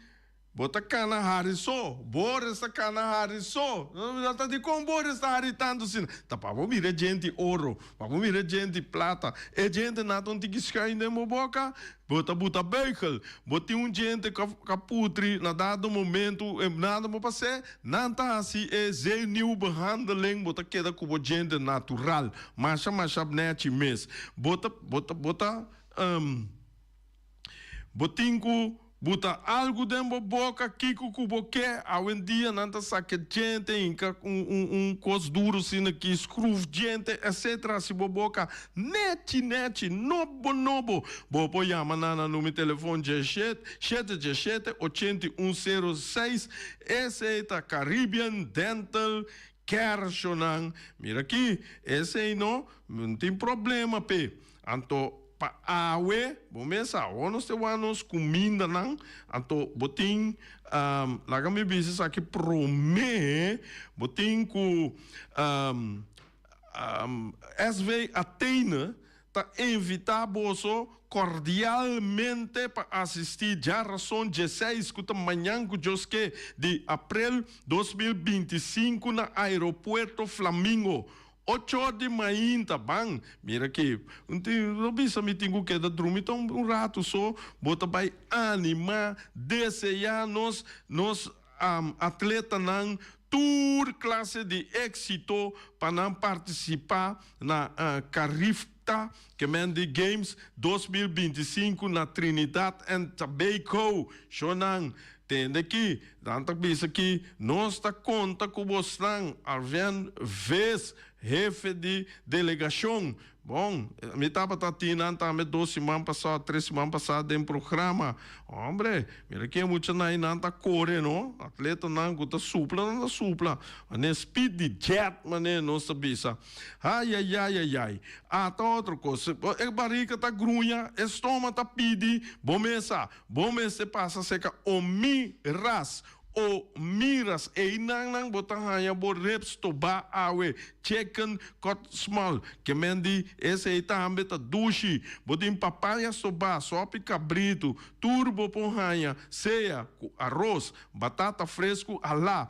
bota cana hariso, bora essa cana hariso. Não tá de como bora está haritando assim. Tá para mira gente ouro, para mira gente plata. É gente nada onde que escai na boca. Bota bekel, bota gente caputri, na dado momento, nada mo passar, não tá assim, é zé new behandeling, bota queda com gente natural, mas net mes, botinco, bota algo dentro da boca, kiko kuboke, hoje em dia não tá saque gente, coisa duro assim aqui, scruv gente, etc. Se boca, net, nobo, bopo chama na número de telefone 717 8106, esse é a Caribbean Dental Care Shonang. Mira aqui, esse aí não tem problema, pe. Então, pa awe, bomesa, onos te wanos comida não, anto botin laga me business aqui prome, botin ku SV Atena tá invitar bolso cordialmente para assistir já razão 16 que manhã que de abril 2025 na aeroporto Flamingo. 8 horas de manhã, tá bom? Mira aqui, não bisa me tenho que dar dormir um rato só, bota vai animar, desejar nos atleta não tour classe de êxito para não participar na Carifta que mende Games 2025 na Trinidad and Tobago. Shonang, tem aqui, tanta bisa aqui, nós tá conta com você, Arven vez jefe de delegação. Bom, me estava tatinando também 2 semanas passadas, 3 semanas passadas em programa. Hombre, mira que muita naí não tá corre, não? Atleta não tá supla. Né speed de jet, mané, não sabia. Ai. Ah, tá outra coisa. A barriga tá grunha, estômago tá pidi. Bom mês passa seca o miras. o miras e nang botang hanya bo reps to ba awe chicken cut small que mendi esse tambe ta dushi botin papaya soba sopi cabrito turbo ponhanha ceia arroz batata fresco halá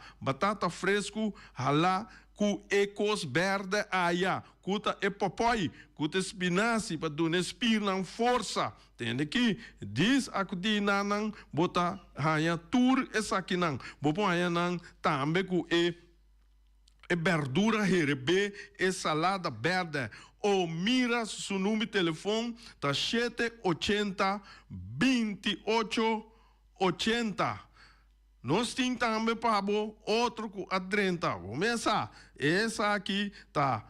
cu ecos verde aia cuta e popoi cuta espinaci para dar espinang força entende que diz akudi nanang bota hanya tur essa kinang bopo hanya nang tambe cu e verdura herebe e salada verde ou mira su número de telefone tá 780 2880. Nós temos também para outro com a 30. Começa. Essa aqui tá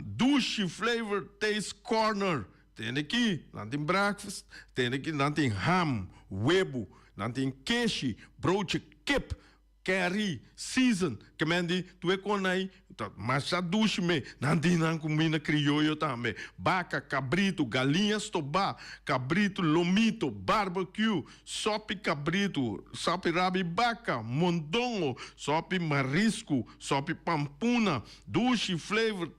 Douche Flavor Taste Corner. Tem aqui, não tem breakfast. Tem aqui, não tem ham, huevo, não tem queijo, broche, kip, curry, season. Que mendi, tu é com aí, mas a douche me, não tem não comida crioulo também. Vaca, cabrito, galinha estobá, cabrito, lomito, barbecue, sope cabrito, sope rabibaca, mondongo, sope marisco, sope pampuna, douche flavor,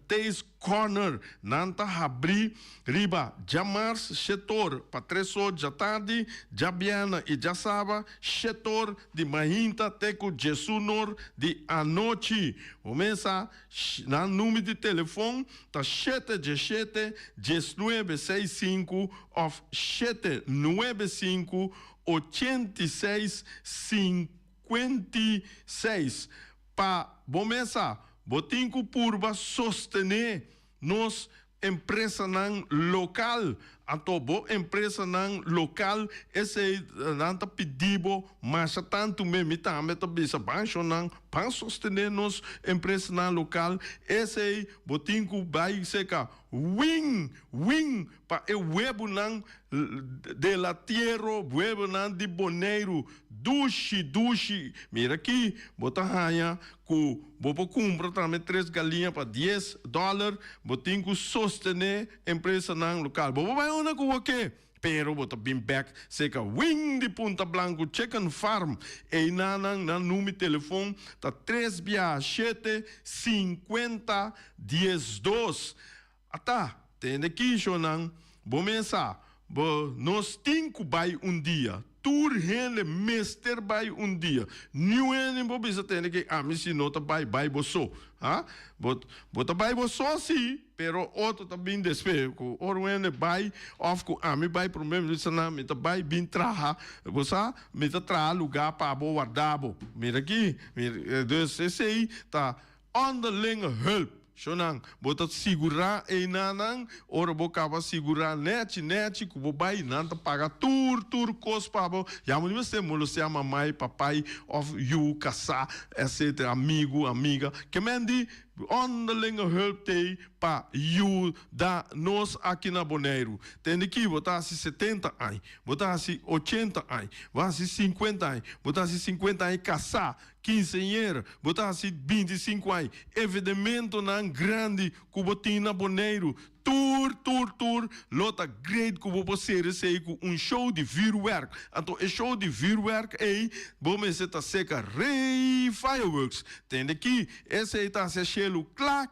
Taste Corner, nanta abri riba, jamars, setor, para 3 horas da tarde, jabiana e jasaba, setor de mahinta, teco, jesunor, de anoche. Começa, na número de telefone, tá 717 1965 ou 795 86 56. Para começar, botinco purba sostener nos empresa nan local atobo empresa nan local esse nanta pedibo mas tanto me também tá bisa bancho nan pan sostener nos empresa nan local esse botinco vai seca wing pa e webo nan de la tierra webo nan de boneiro dushi mira aqui bota hanha ku bobo compra também 3 galinhas para $10 botinco sostener empresa nan local bobo vai ona ku o quê? Pero bota bim back seca wing de Punta Blanco chicken farm e nanang na número de telefone tá 367 50 12 ata tem aqui chonan bom mensar bo nós 5 vai dia tur hele mester by dia new ene bo bisa tem que misi nota by boso bota by boso sim pero outro também despe ko or ene by of ko ami by problema isso na me by bin traha bosa me tra lugar para bo guardabo mira aqui dus esse tá underling help Shonang, bota segurar e nanang, ora bocava segurar net, que o bai nanta paga tur cos pabo, já muito você se ama mamãe, papai, of you, caçar, etc, amiga, que mendi onderlinge hulp te pa you da nos aqui na Bonaire. Tem que botar 70 anos, botar 80 anos, botar 50 anos, botar 50 anos caçar, 15 anos, botar 25 anos. Evidente não grande que botar na Bonaire. Tour, lota great que você recebe um show de vuurwerk. Então, o show de vuurwerk é, bom, você tá seca, rei fireworks. Tem aqui, esse aí tá se chelo, clap,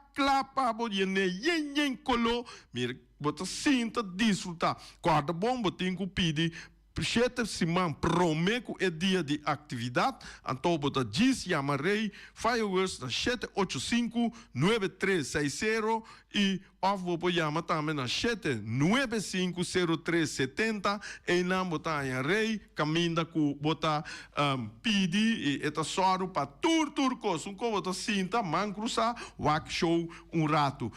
pabo, yen, colo, mira, bota sinta, desfrutar. Quarta bom, botinho que pede, Prechete Simão prometo é dia de atividade, então bota diz chamarei Fireworks na 785-9360 e vou chamar também na 795-0370 e não botar em rei, caminha com botar pedi e eta soro para tur coisa, bota cinta, man cruzar, wak show rato.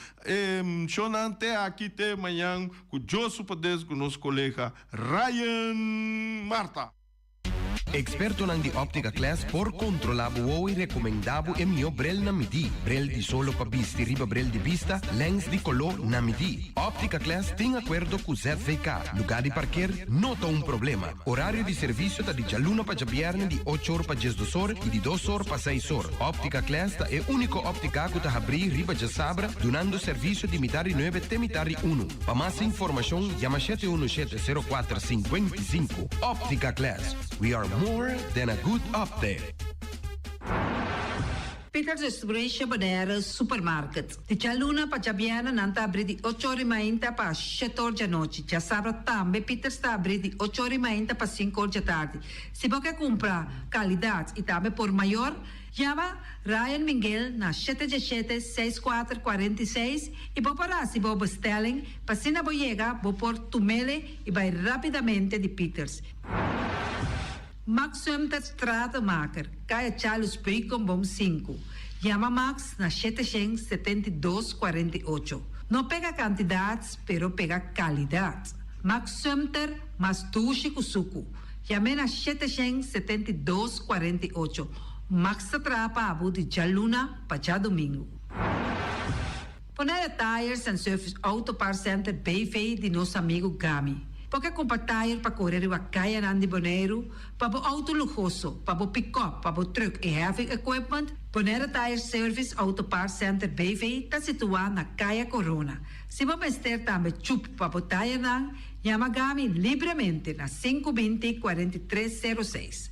Chonante aqui te manhã com Josu Podes com nosso colega Ryan Marta. Experto nang di Optica Class por controlabo e recomendabo e mio brel na midi. Brel di solo pa bisti riba brel di vista, lens di color na midi. Optica Class tem acordo com ZVK. Lugar de parquear, nota um problema. Horário de serviço tá de jaluna pa jabierne de 8 horas pa 12 horas e de 2 horas pa 6 horas. Optica Class tá é único óptica que tá abrir riba de sabra, donando serviço de mitari 9 te mitari 1. Pa mais informação, chama 7170455. Optica Class. We are more than a good update. Peter's Restoration Bonera Supermarket. De Chaluna para Jabiana nanta abrir de 8h30 para 7h da noite. Já sabe também Peter está abrir de 8h30 para 5h da tarde. Se você comprar qualidade e também por maior, chama Ryan Miguel na 717-6446 e vou parar se vou bestelling para se não chegar, vou pôr tumele e vai rapidamente de Peters. Max Sumter Stratenmaker, Kaya Charles Bacon Bom 5. Chama Max na 772-48. Não pega quantidades, pero pega qualidade. Max Sumter, mas tushi kusuku. Chame na 772-48. Max atrapa abu de Jaluna para domingo. Ponera Tires and Service Auto Parts Center BV de nosso amigo Gami. Porque comprar tire para correr a caia nandi Boneiro, para o auto luxuoso, para o pick-up, para o truck e heavy equipment, Ponera Tire Service Auto Parts Center BV está situado na Caia Corona. Se você ter também chup para o tire nan, chama Gami livremente na 520-4306.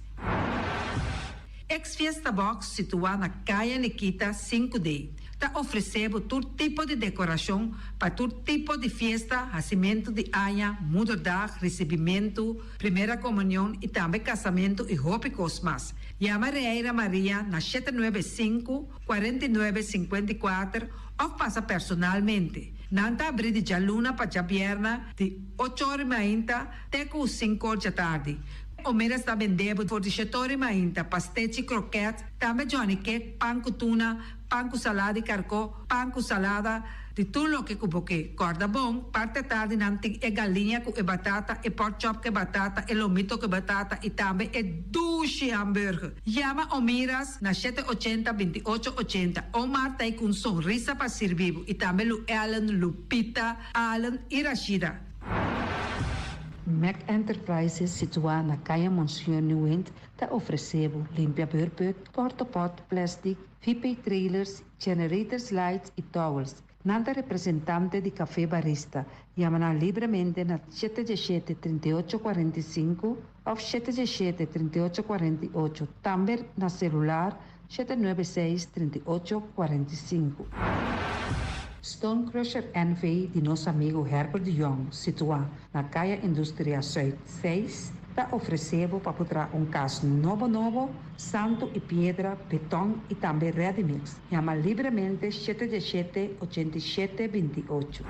Ex-Fiesta Box situada na Caia Nikita 5D. Está oferecendo todo tipo de decoração para todo tipo de festa, nascimento de anha, mudança, recebimento, primeira comunhão e também casamento e roupas mais. Chama Reira Maria na 795-4954 ou passa personalmente. Nanta abrir de Jaluna para Jabierna de 8h30 até 5h da tarde. O mês está vendendo por 17h30 pastéis e croquetes, também Johnny Cake, pão com tuna, pão com salada e carcó, pão com salada, de tudo o que cuboque. Corda bom, parte tarde nanti é galinha com batata, e pork chop com batata, e lomito com batata, e também é duche hambúrguer. Chama o Miras na 780-2880. O Marta aí com sorriso para servir, e também o Ellen, Lupita, Alan e Rashida. Mac Enterprises, situada na Caia Monsieur Nieuwend, está oferecendo limpia burput, porta-pot, plástico, VIP trailers, generators lights e towels. Nada representante de café barista. Chama livremente na 717-3845 ou 717-3848. Também na celular 796-3845. Stone Crusher NV de nosso amigo Herbert de Jong, situado na Caia Indústria Zuid 6, está oferecendo para botar caso novo, santo e pedra, betão e também ready-mix. Chama livremente 717-8728.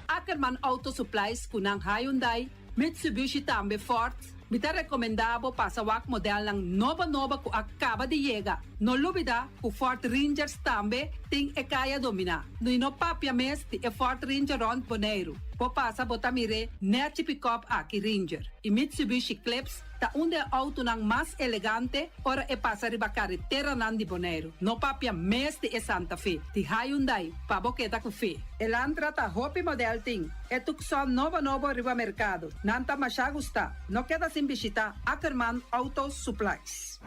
Ackerman Auto Supplies kunang Hyundai, Mitsubishi também Ford. Me está recomendado para o modelo ng nova que acaba de chegar. No lubida, o Ford Rangers também tem e kaya domina. No papia mes de Ford Ranger Rond Boneiro. Po passa botamire net pick-up aqui Ranger. E Mitsubishi Clips ta onde auto nang mais elegante ora e passa riba carretera nandi Boneiro. No papia mes de Santa Fe. De Hyundai pa boqueta com fe. Elantra ta hopi model ting. E tukson novo riba mercado. Nanta masya gusta. No queda sin visita Ackerman Auto Supplies.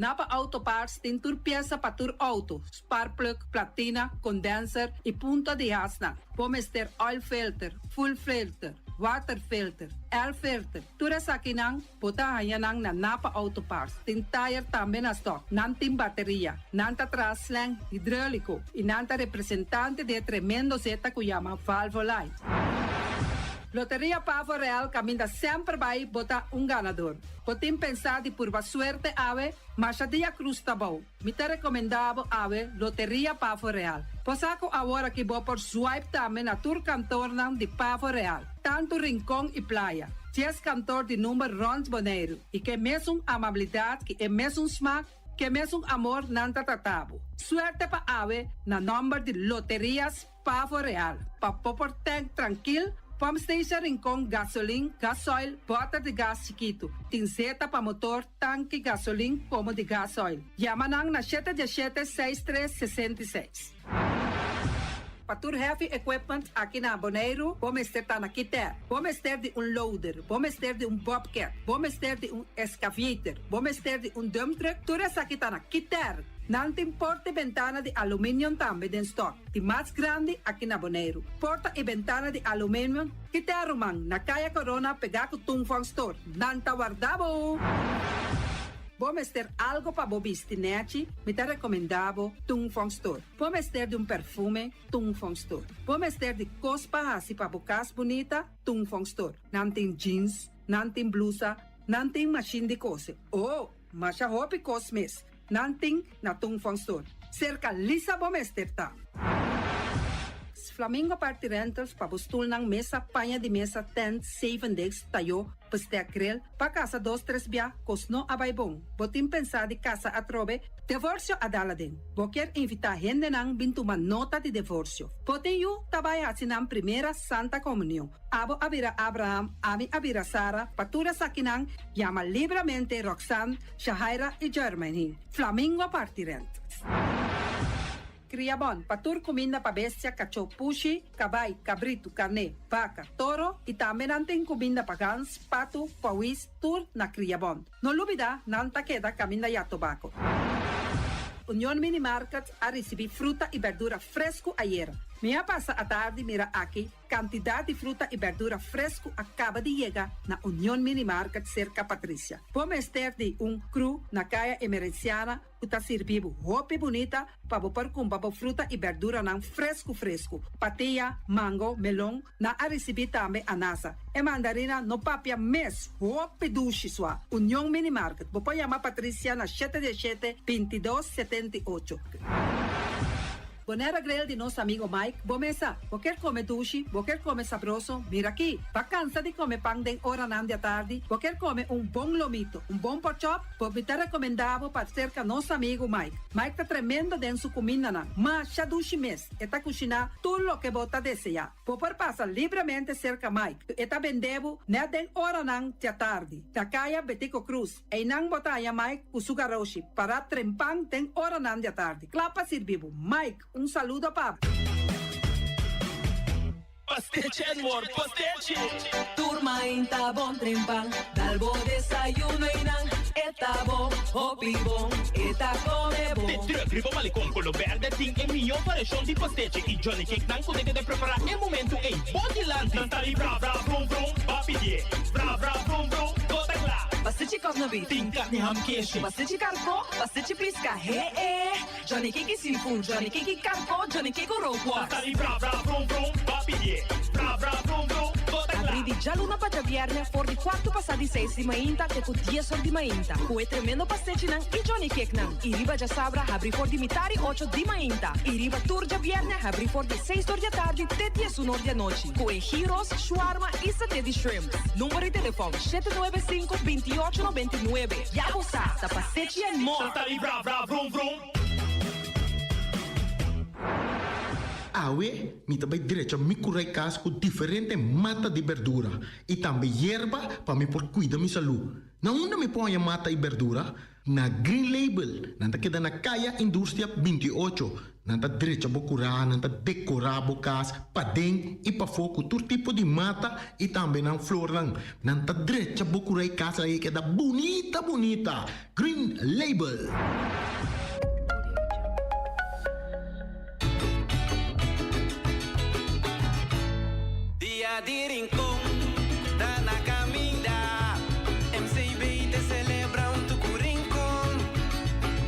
Napa Auto Parts tem tur pieza para tur auto, spark plug, platina, condenser e punta de asna. Pomester oil filter, full filter, water filter, air filter. Tura sa kinang, puta hayanang na Napa Auto Parts. Tem tire também na stock, nantim bateria, nanta traslang hidráulico e nanta representante de tremendo zeta que chama Valvoline. Loteria Pavo Real caminha sempre vai botar ganador. Podem pensar de por suerte ave, mas a dia cruz tá bom. Me te recomendava ave Loteria Pavo Real. Posaco agora que vou por swipe também na tour cantor de Pavo Real. Tanto Rincón e Playa. 10 cantor de número Rond Boneiro. E que mesmo amabilidade, que é mesmo smack, que mesmo amor nanta tratabo. Suerte pa ave na número de Loterias Pavo Real. Pa popor tank tranquilo. Pump station Rincón, gasolina, gasoil, bota de gás chiquito. Tinzeta para motor, tanque, gasolina, como de gasoil. Yamanang na 717-6366. patur heavy equipment aqui na Bonaire, vamos ter na Quiter, vamos ter de loader, vamos ter de bobcat, vamos ter de excavator, vamos ter de dump truck, tudo essa aqui na Quiter. Não tem porta e ventana de alumínio também em stock. De mais grande aqui na Bonaire. Porta e ventana de alumínio que tem romang na Kaya Corona pegar com Tungfang Store. Não tá guardado. Vamos ter algo para bobistinete, me te recomendavo Tungfang Store. Vamos ter de perfume, Tungfang Store. Vamos ter de cospa assim para bocas bonita, Tungfang Store. Não tem jeans, não tem blusa, não tem machine de coser. Oh, mas a roupa cosmes. Nanting na Tungfang Store. Cerca lisa bomester ta. Flamingo Party Rentals pa bustul ng mesa, panha de mesa, tent, 7 days, tayo, pastea grill, pa casa 2-3 bia, kosno abay bong. Botin pensa di casa atrobe, divorcio adala din. Boker invita gente nang bintuman nota di divorcio. Botin yu tabay sinang primera Santa Comunión. Abo abira Abraham, ami abira Sara, patura sa kinang, llama libremente Roxanne, Shahaira y Germaine. Flamingo Party Rentals. Criabon, patur comida pa bestia, cacho pushi, cabay, cabrito, carne, vaca, toro, y también anten comida pa gans, pato, pawis, tur na Criabon. No lubida, nanta queda camina ya tobacco. Unión Mini Market a recibir fruta y verdura fresco ayer. Minha passa a tarde mira aqui, quantidade de fruta e verdura fresco acaba de chegar na União Mini Market cerca Patrícia. Vamos ter de cru na caia emergenciana, que está servindo roupa bonita para pôr com fruta e verdura não fresco. Patia, mango, melão, na a receber também anasa. E mandarina no papia mês, roupa duche sua. União Mini Market. Vou chamar Patrícia na 717-2278. Bonera grill de nosso amigo Mike. Bomesa, quer comer duche, quer comer sabroso, mira aqui. Pra cansa de comer pão de hora nan de tarde, quer comer bom lomito, bom pork chop, me te recomendavo para cerca nosso amigo Mike. Mike tá tremendo dentro sua comida na, mas já duche mês, e tá cozinhando tudo o que bota desejar. Por passar livremente cerca Mike, e tá vendendo na den hora nan de tarde. Da caia Betico Cruz, e não botaya Mike o sugaroshi para trempang den hora nan de tarde. Clapa servivo, Mike. Saludo, papo. Pastiche, amor, pastiche. Turma inta bom trempang, dalbo desayuno inang, eta bom, hopi bom, eta come bom. De druk, ribo malicom, colo verde, ting e mio parejon di pastiche. E Johnny Cake nan kudete de preparar e momento e body land. Tantali bra bra brum brum, papi die. Bra bra brum brum, gota gla. Pastiche kovnovi. Ting kat ni ham keshi. Pastiche carco, pastiche pisca, Johnny Cake seafood, Johnny Cake carco, Johnny Cake roquas. Tantali bra bra brum brum, papi die. Bra bra brum brum, gota gla. Abri di già luna para viernes, for di quarto passati 6 di mainta, che con 10 ore di mainta. Cue tremendo pastiche nan e Johnny Cake nan. I riba già sabra, abri for di mitari 8 di mainta. I riba turgia viernes, abri for di 6 ore di tardi, te 10 ore di noci. Cue gyros, shawarma e satè di shrimp. Numero di telefono 795-2899. Ya usa, sa pastiche and more. Tantali bra bra brum brum. Awe, mi também direito a me curar casa com diferente mata de verdura e também erva para me por cuidar da minha saúde. Na onde me põe a mata e verdura? Na Green Label, nanta queda na Caia Indústria 28. Nanta direito a curar, nanta decorar a casa, para dentro e para fogo, todo tipo de mata e também na flor. Nanta direito a curar a casa aí queda bonita. Green Label. De rincón, da na caminda, MCB te celebra tu rincón.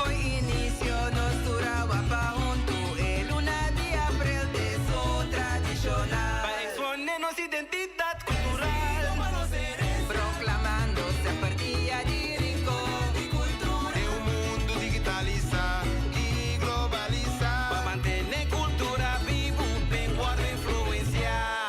Hoy inicio nos duraba pa junto, el 1 de abril de su tradicional. Para exponernos identidad cultural, proclamándose a partida de rincón y cultura. De un mundo digitalizado y globalizado, para mantener cultura viva, lenguaje influenciar.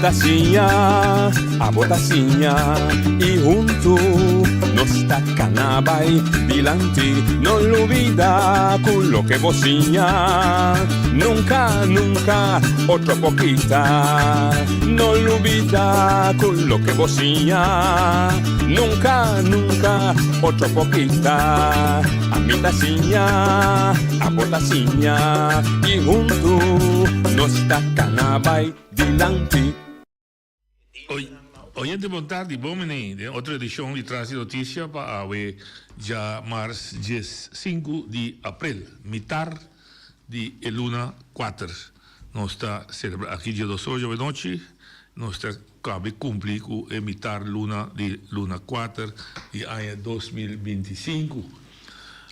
a botacinha, e junto nos tacanabay, dilante, no lo olvida con lo que bocinha, nunca, nunca, otro poquita, no lo olvida con lo que bocinha, nunca, nunca, otro poquita, a mi tacinha, a botacinha, e junto nos tacanabay, dilante. Hoje de vontade de bom menino, outra edição de Traz Notícia para a já março 5 de abril, mitar de Luna 4. Nós está celebrando aqui dia 2 horas da noite, nós está cabe cumprir com mitar Luna de Luna 4 de ano 2025.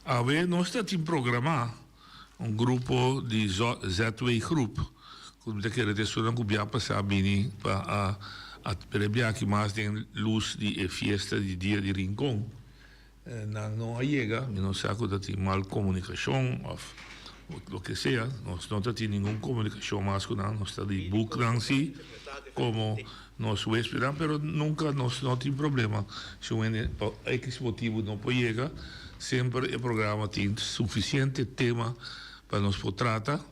A ver, nós está em programar grupo de Z-Way Group, como te quero dizer, não cubia passar bem para a prebiar que mais tem luz de festa de dia de Rincón. Não chega, não sabe que tem mal comunicação, ou o que seja, nós não temos nenhuma comunicação mais com nós, está de book si, como nós esperamos, mas nunca nós não temos problema. Se por X motivo não pode chegar, sempre o programa tem suficiente tema para nós poder tratar.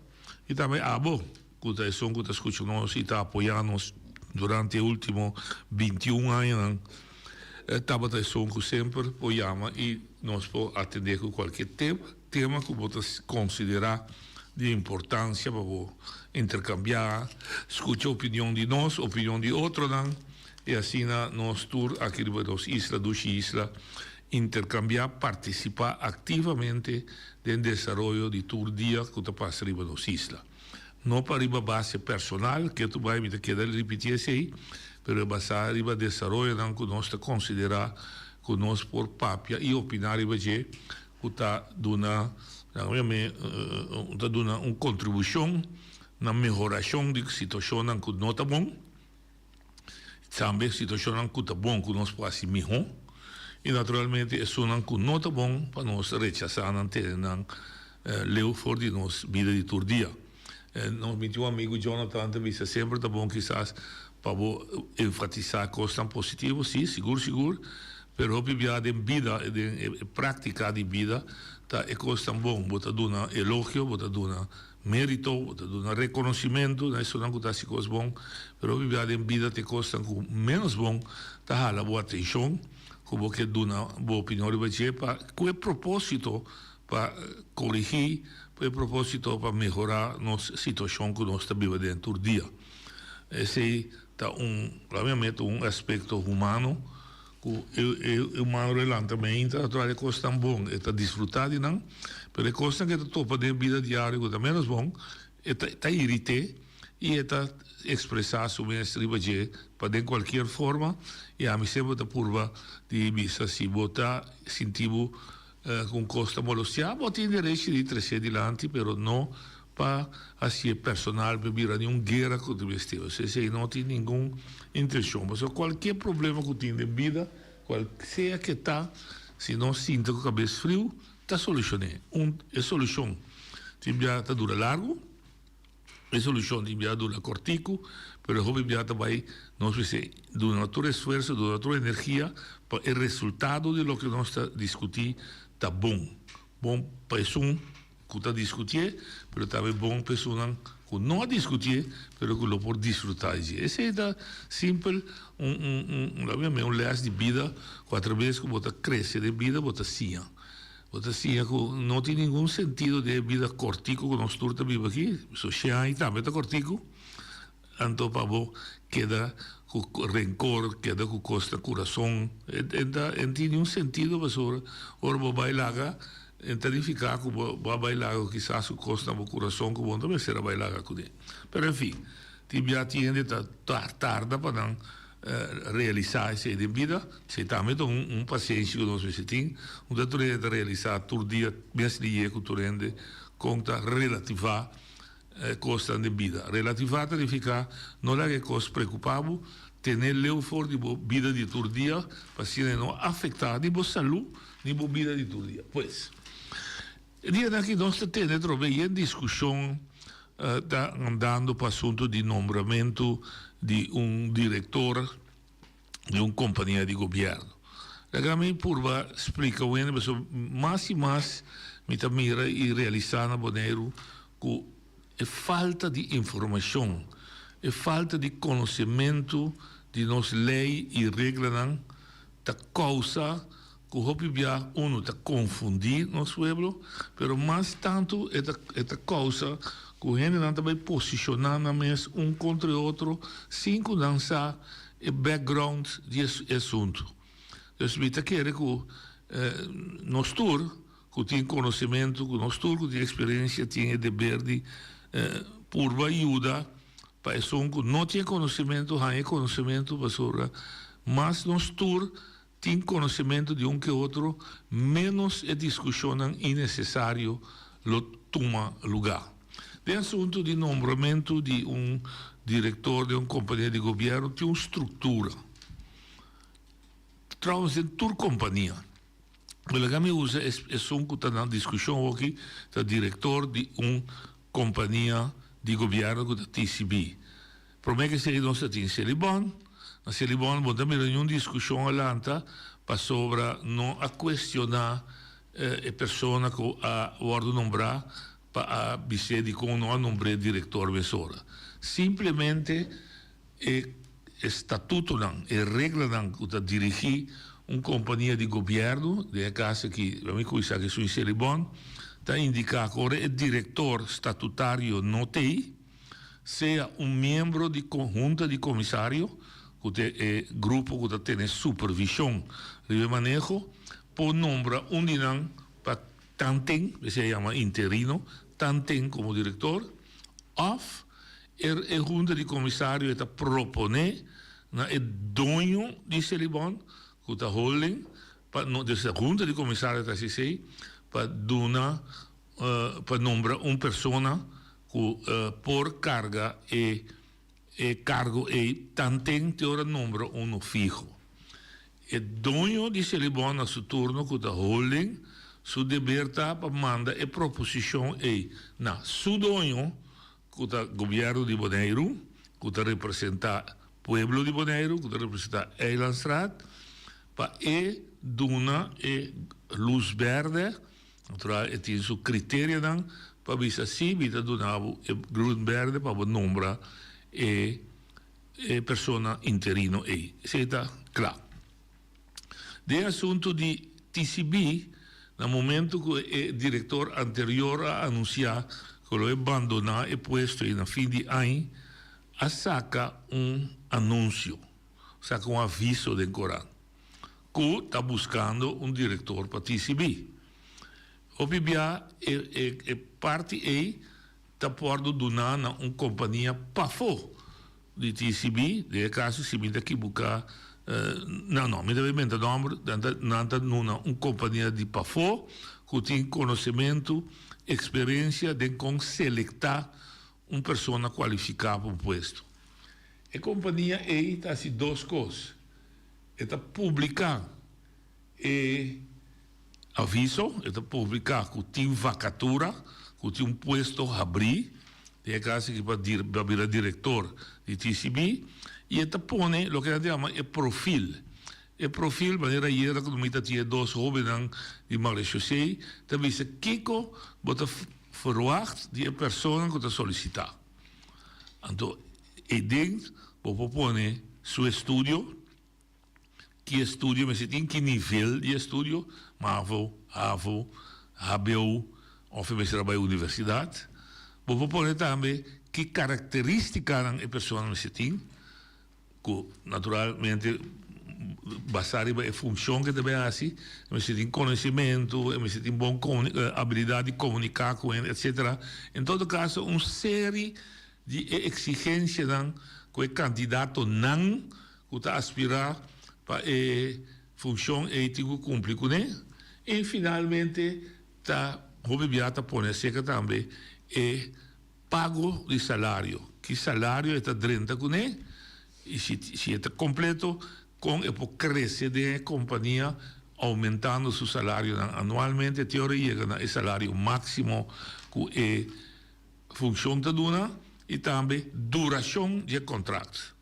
E também, que está escutando nós e está apoiando nós durante os últimos 21 anos, estava sempre apoiamos e nós podemos atender com qualquer tema que você considerar de importância para intercambiar, escutar a opinião de nós, a opinião de outro, e assim nós tour aqui nas islas, duas islas, intercambiar, participar ativamente no desenvolvimento de todo dia que está passando nas islas. Não para a base personal, que tu vai me quedar repetir isso aí, mas basar a desenvolvimento que nós considerar que nós por papia e opinar que está dando uma contribuição na melhoração de situação que não está bom, também situação que está bom que nós podemos melhorar, e naturalmente é só que não está bom para nós rechazar não ter leu fora de nossa vida de todo dia. Nós meu amigo Jonathan disse sempre tá bom quizás para enfatizar coisas tão positivas, sim, seguro, mas a vida de prática de vida tá é coisa tão bom, bota dona elogio, bota dona mérito, bota dona reconhecimento, não é só não que tá se coisa bom, mas a vida tem coisa tão menos bom, tá hala boa atenção, como que dona boa opinião de para com o propósito para corrigir, com o propósito para melhorar nossa situação que nós estamos vivendo dentro do dia. Esse é obviamente aspecto humano que o humano também é coisa tão bom, é desfrutar de não, mas é coisa que topa de vida diária que é menos bom, é irritar e é expressar sua mestre para de qualquer forma, e a mim sempre está curva de vista se botar sentido com costa molostia, tem direito de trazer adiante, mas não para assim personal, para virar nenhuma guerra com o vestido. Se não tem nenhuma intenção, mas qualquer problema que tem de vida, qual seja que está, se não sinta com a cabeça frio, está solucionado. A solução tem que dura largo, a solução tem que dura cortico, mas o hobby vai nós precisamos de um outro esforço, de outra energia, para o resultado de lo que nós está discutindo está bom para um que está discutindo, mas também bom para que não discutir, mas que lo pode desfrutar. Esse é simples, leste de vida, quatro vezes que você cresce de vida, você sim. Você sim, não tem nenhum sentido de vida cortico que nós todos vivemos aqui, isso é também está cortico, então para você queda com rencor, queda com costa coração, não tem nenhum sentido, mas ora você vai lá, identificar que vai lá, quizás com costa no coração, que você também será vai lá com ele. Mas enfim, já tinha tarde para realizar essa vida, se também tem paciência que nós temos, onde tu realizar todo dia, mesmo dia que tu rende, conta relativar costa de vida. Relativar significa não é que coisa preocupável, ter leu fora de vida de todo dia, para não afetar nem a saúde, nem a vida de todo dia. Pois, dia que nós temos também em discussão está andando para asunto de nombramento de um diretor de uma companhia de governo. A Grami Purba explica bem, mas mais e mais me mira e realizar na Bonaire que é falta de informação, é falta de conhecimento de nossas leis e regras da causa que o Hopibia uno está confundir nosso pueblo, pero mais tanto é a causa que o gente não vai posicionar na mesa contra o outro, sem que não sabe o background desse assunto. Então, eu quero que nós todos, que tem conhecimento, que nós todos, que tem experiência, tem o dever de por ajuda para pessoas que não têm conhecimento, têm conhecimento, mas nós todos tem conhecimento de que outro, menos a discussão innecessária toma lugar. De assunto de nombramento de diretor de uma companhia de governo, tem uma estrutura. Trouxe em toda companhia. O que me usa é que está na discussão aqui, o diretor de uma companhia de governo da TCB. Para mim que se não se tem Celibon, na Celibon, vamos ter uma discussão alanta para sobre não a questionar a pessoa que a ordem nombrar para dizer de como não a nombrar diretor mesora. Simplesmente estatuto não, regra não que dirigir uma companhia de governo, de casa que a mim coisa que sou em Celibon, está indicar que o diretor estatutário não tem, seja membro de conjunta de comissário, que é grupo que tem supervisão de manejo, por nombrar dinam para tanten, se chama interino, tanten como diretor, ou a junta de comissário está propone na dono de Celibon, que está holding, para a junta de comissário está se para para nombrar uma pessoa que por carga cargo tanten ora nombra uno fijo. O dono de Celibon a su turno que está holding, su deber está para mandar a proposição na su dono que está governo de Bonaire, que está representar pueblo de Bonaire, que está representar Eilandstraat, para dona luz verde, natural tem su critério dan para bisa si vida donavo luz verde para nombrar persona interino está claro. De assunto de TCB, no momento que o diretor anterior a anunciar que lo abandonar o puesto na fim de ano, saca anúncio, saca aviso do Corão, que está buscando diretor para TCB. O Bibia parte está podendo donar na companhia PAFO de TCB, de caso se me daqui buscar não, me deve inventar nome, nada numa companhia de PAFO que tem conhecimento, experiência de como selectar uma pessoa qualificada para um posto. A companhia está assim duas coisas. Está publicar aviso, está publicar que tem vacatura, que tem um posto a abrir, de caso que para virar diretor de TCB, e está põe o que a gente chama perfil. O perfil, maneira era que nós tínhamos dois jovens de Marechaussee, também se Kiko bota verwacht de pessoa que está solicitando. Então, dentro, vou pôr seu estudo, que estudo, mas tem que nível de estudo, MAVO, AVO, HBO, ou se trabalha na universidade. Vou pôr também que características a pessoa tem, que naturalmente basar em função que deve assim, mas se tem conhecimento, mas se tem boa habilidade de comunicar com ele, etc. Em todo caso, uma série de exigências que o candidato não está aspirar para a função ética cumprir com ele. E finalmente, o Bibiata põe seca também pago de salário. Que salário está dentro com ele, e se está completo, com o crescer da companhia, aumentando seu salário anualmente, teoria chega no salário máximo que é função te dona e também duração de contrato.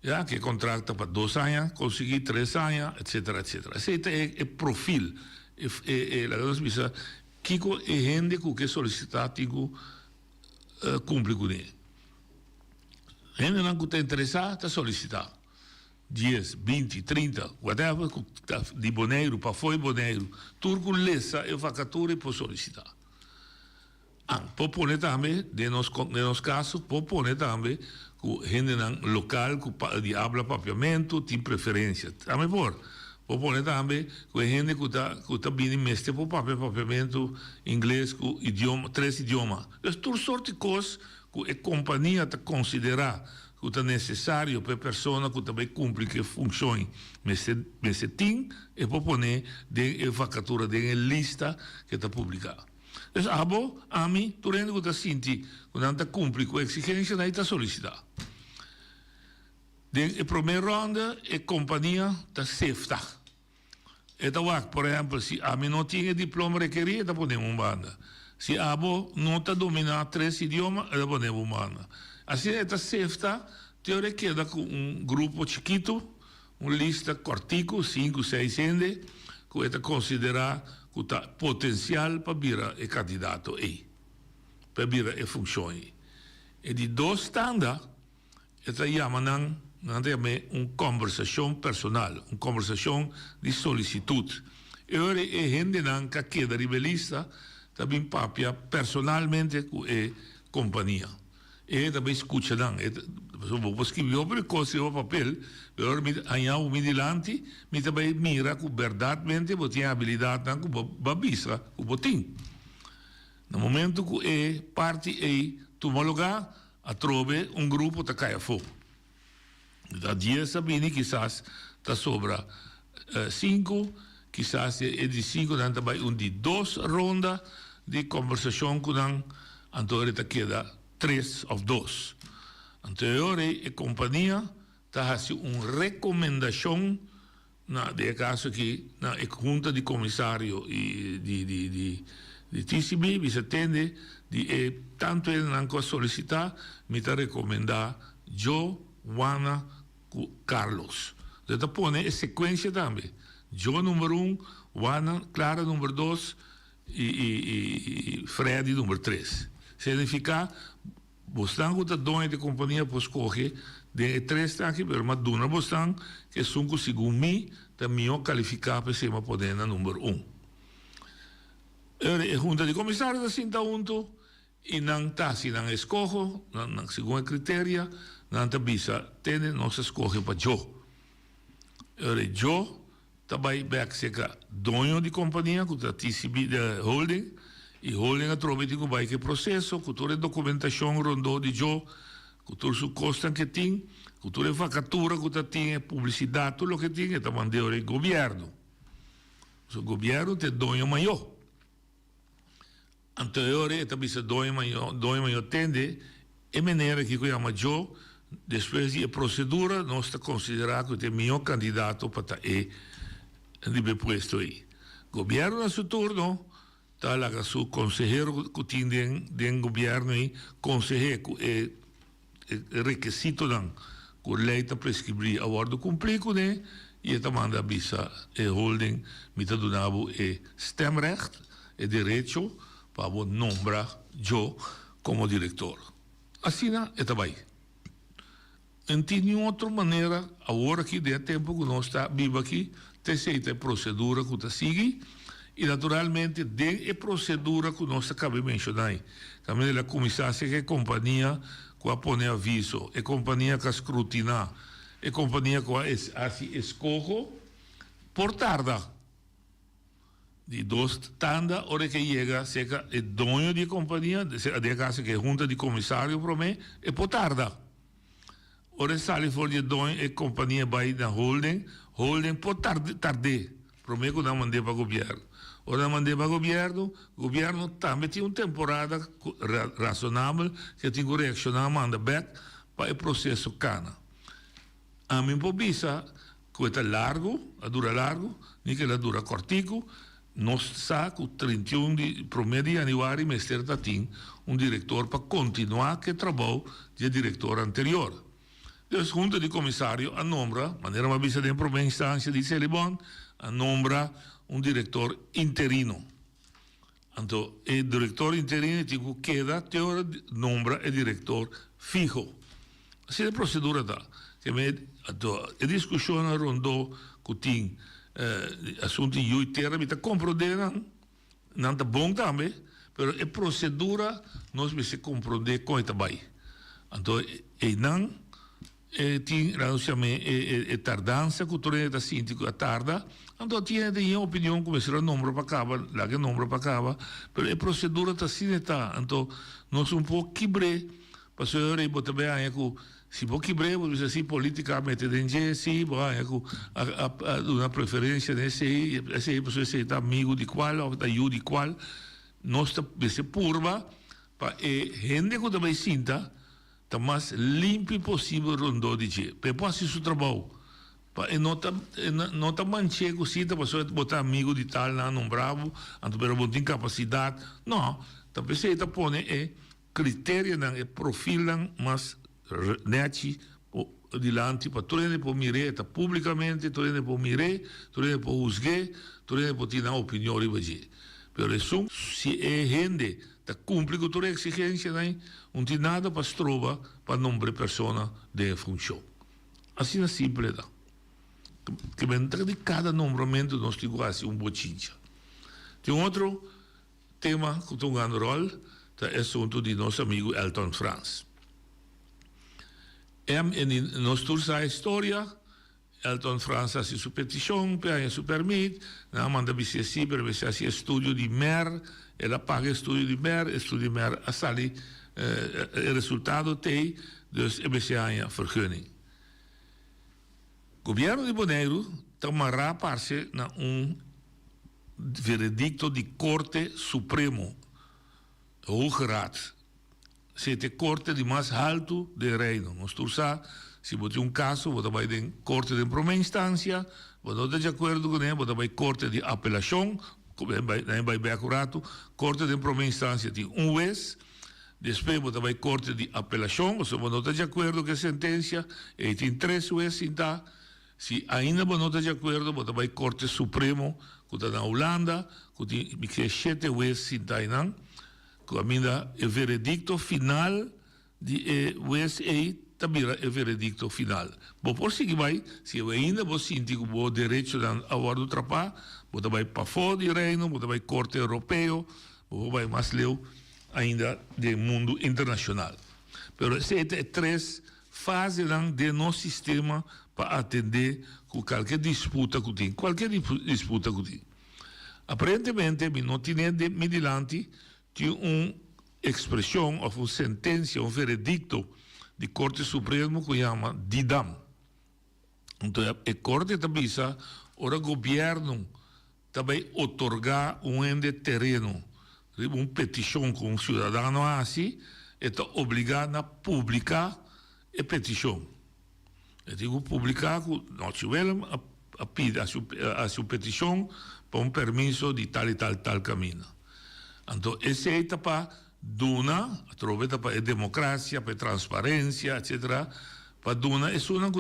Ja, que contrato para 2 anos, conseguir 3 anos, etc, etc. Esse é o perfil. La cosa bisa, kiko e gente que solicita tigo cumpre com ele. Gente não que está interessado, está solicitando. 10, 20, 30, whatever, de boneiro para foi boneiro. Turco lesa e vacatura para solicitar. Pode pôr também, de nos casos, pode pôr também que gente local que habla papiamento, tem preferência. Também pode pôr também que gente que está vindo mestre por papiamento, inglês, idioma, 3 idiomas. Então, toda sorte de coisas que a companhia está considerando que é necessário para a pessoa que também cumpre que funcione. Mas se tem, é para pôr de vacatura de lista que está publicada. Então, a mim, tu rende que está sentindo, que não está cumpre com a exigência, daí está solicitado. A primeira ronda, a companhia está safety. Então, por exemplo, se a mim não tinha diploma requerido, está podemos uma banda. Se a não está dominando 3 idiomas, está podemos uma banda. Assim, esta safety, teoria queda com grupo chiquito, lista cortico, 5, 6 gente, que está considerado que está potencial para virar o candidato aí, para virar a função aí. E de 2 standards, esta chama uma conversação personal, uma conversação de solicitude. E agora, a gente que queda ribelista, também papia personalmente com a companhia. E também escuta, vou escrever para coisa o papel, agora amanhã o midilante, me também mira que verdadeiramente você tem habilidade que babisa, que você tem. No momento que a parte aí toma lugar, a trove grupo que cai a fogo. Da 10 sabine, quizás está sobra 5, quizás é de 5, dan também de 2 rondas de conversação que dan, então queda 3 ou 2. Então, a companhia está fazendo uma recomendação, de caso que na junta de comissário e de TCB, você atende, tanto ele não pode solicitar, me está recomendar Juana Carlos. Então, põe a sequência também. Jo número 1, Juana, Clara número 2 e Freddy número 3. Significa bostan que a dona de companhia para escolher de 3 aqui, mas dona bostan que são segundo mim também qualificar para ser uma podena número 1. A junta de comissários da cinta junto e não está se não escolhe, não segundo critério, não está bisa, tem não se escolhe para jo. Jo também back seca dono de companhia que está TCB de holding. E holding a trove que vai que processo, que toda a documentação rondou de jo, que todo o custo que tem, que toda a vacatura que tem, publicidade, tudo o que tem, está mandando ao governo. O governo tem dono maior. Anterior, está bisa dono maior tende, e maneira que eu chamo jo, depois da procedura, nós está considerado que tem melhor candidato para estar aí, de puesto aí. O governo, no seu turno, está su consejero que tiene del gobierno y consejero el requisito dan que la ley está prescribir a bordo cumplir con él y esta manda visa el holding mita donavo el stemrecht el derecho para nombrar yo como director. Así na esta vai. En tiene otra manera ahora que de tiempo que no está vivo aquí te aceita procedura que te sigue. E, naturalmente, de a procedura que nós acabamos de mencionar. Também a comissária que é a companhia que vai pôr aviso, a companhia que vai escrutinar, a companhia que vai escolher por tarde. De 2 tandas, hora que chega, seja o dono de companhia, de caso que é junta de comissário para mim, é por tarde. Hora sai for de dono, a companhia vai na holding por tarde. Para mim, que não mandei para o governo. Ora mandei para o governo também tinha uma temporada razonável que tinha que reaccionar, manda back para o processo cana. A mim, por visa, que é largo, a dura largo, nem que ela dura cortico, nós sa com 31 de 1 de januário mestre tem diretor para continuar que trabalho de diretor anterior. Então, junta de comissário a nombra, maneira mais vista de primeira instância de Celibon, a nombra diretor interino. Então, o diretor interino tem que queda, teora nombra o diretor fijo. Assim é a procedura da. A discussão rondou que tem assunto de terra, está compreendendo, não está bom também, mas a procedura nós precisamos compreender como está bem. Então, não tem tardança, que o está sentindo a tarda, então tem a opinião como se o número para cá, lá que o número para cá, mas a procedura está assim, então nós um pouco quebré, para o senhor aí botar bem aí que se vou quebrar, você assim politicamente dentro se vai uma preferência nesse aí você está amigo de qual ou da eu de qual nós está purva para gente que também sinta tá mais limpo possível rondou de je para fazer seu trabalho para não tá manchego cita para você botar amigo de tal lá não bravo anto pero bom tem capacidade não tá você tá pone critério não perfil não mas neti dilante para tudo por mirar tá publicamente tudo por mirar tudo por juzgar tudo por ter uma opinião ribaje pero isso se é gente tá cumpre com toda exigência né não tem nada para trova para nombre persona de função assim é simples da que dentro de cada nombramento nós temos quase bochincha tem outro tema que estou ganhando rol é assunto de nosso amigo Elton France. En nós todos a história, Elton France faz sua petição, pede seu permit, manda você assim, para você fazer estúdio de mer, ela paga estúdio de mer a sali, o resultado tem, dus você ganha vergunning. O governo de Bonaire tomará parte na veredicto de Corte Supremo, Hoge Raad. Sete corte de mais alto de reino. Nós sabe, se você um caso, você vai em corte de primeira instância, você não está de acordo com ele, você vai corte de apelação, vai bem acurado, corte de primeira instância tem juiz, depois você vai corte de apelação, você não está de acordo com a sentença, e tem 3 juízes, então, se ainda você não está de acordo, você vai corte supremo, que está na Holanda, que tem 7 juízes, então, que ainda o veredicto final de USA também é o veredicto final. Bom, por si que vai, se ainda você sente que o direito a hora do trabalho, você vai para fora do reino, você vai corte europeu, você vai mais leu ainda do mundo internacional. Mas essas 3 fases do nosso sistema para atender com qualquer disputa que tem. Qualquer disputa que tem. Aparentemente, não tinha de dilante tinha uma expressão ou uma sentença, um veredicto de Corte Supremo que chama DIDAM. Então, a Corte também diz o governo também otorgar terreno, uma petição com um cidadão assim, está obrigado a publicar a petição. Eu digo publicar, não tiver a sua petição para um permisso de tal e tal caminho. Então, essa etapa duna, através para a democracia, para a transparência, etc., para duna, é uma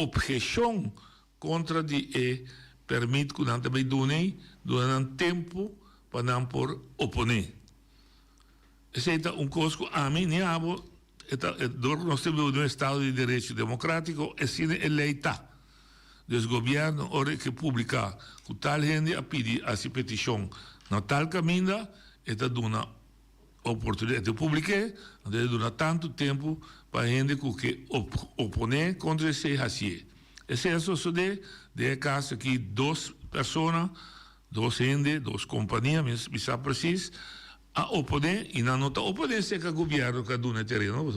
objeção contra de permite que não também dune durante tempo para não por oponer. Essa é coisa que a mim nem abo, nós temos um Estado de Direito Democrático, assim é lei está. O governo, hora que publicar, que tal gente a pedir a sua petição na tal caminho, está dando oportunidade de publicar, dando tanto tempo para a gente que opone contra esse racismo. Esse é o suceder de caso que 2 pessoas, 2 gente, 2 companhias, me sabe preciso, a oponer e não está oponer se o governo que dá terreno,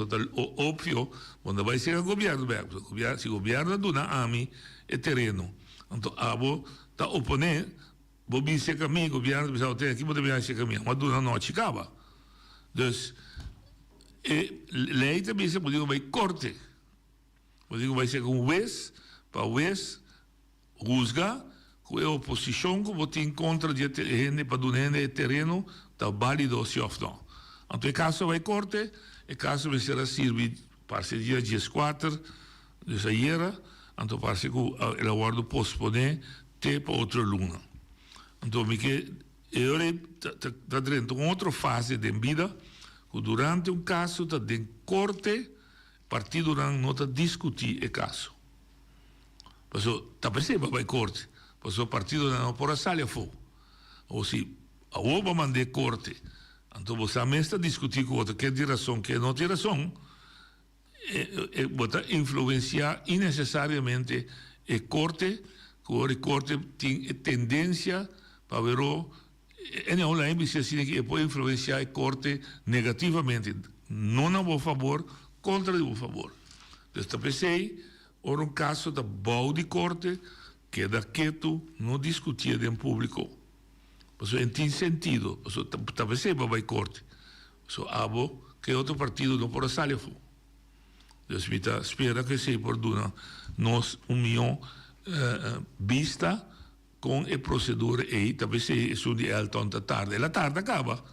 óbvio, quando vai ser o governo, se o governo dá a mim é terreno, então a está oponer. Vou dizer que o governo precisa ter aqui, pode vir caminho, mas não chegava. Então, lei também se pode vai corte. Pode vai ser com o juiz, para o juiz juzgar, que a oposição que votou em contra de gente para doar gente terreno está válido se ou não. Então, o caso vai corte, o caso vai ser servido para ser dia 14 de ayer, então parece que o acordo pospone até para outra luna. Então, agora está dentro de outra fase de vida, que durante um caso está em corte, o partido não está discutir o caso. Está percebendo vai corte, o partido não pode sair fora. Ou se a Oba manda corte, então você também está discutindo com outra, que tem razão, que não tem razão, pode influenciar innecessariamente o corte, que o corte tem tendência para ver não lá assim que pode influenciar o corte negativamente, não a seu favor, contra o favor. Então, pensei, ora um caso da bau de corte, que da quieto, não discutir em público. Porque tem sentido, está pensando vai corte. Abo que outro partido não pode sair fora. Então, espera que se por nós união vista com a procedura e talvez se é de alta tarde. La tarde acaba.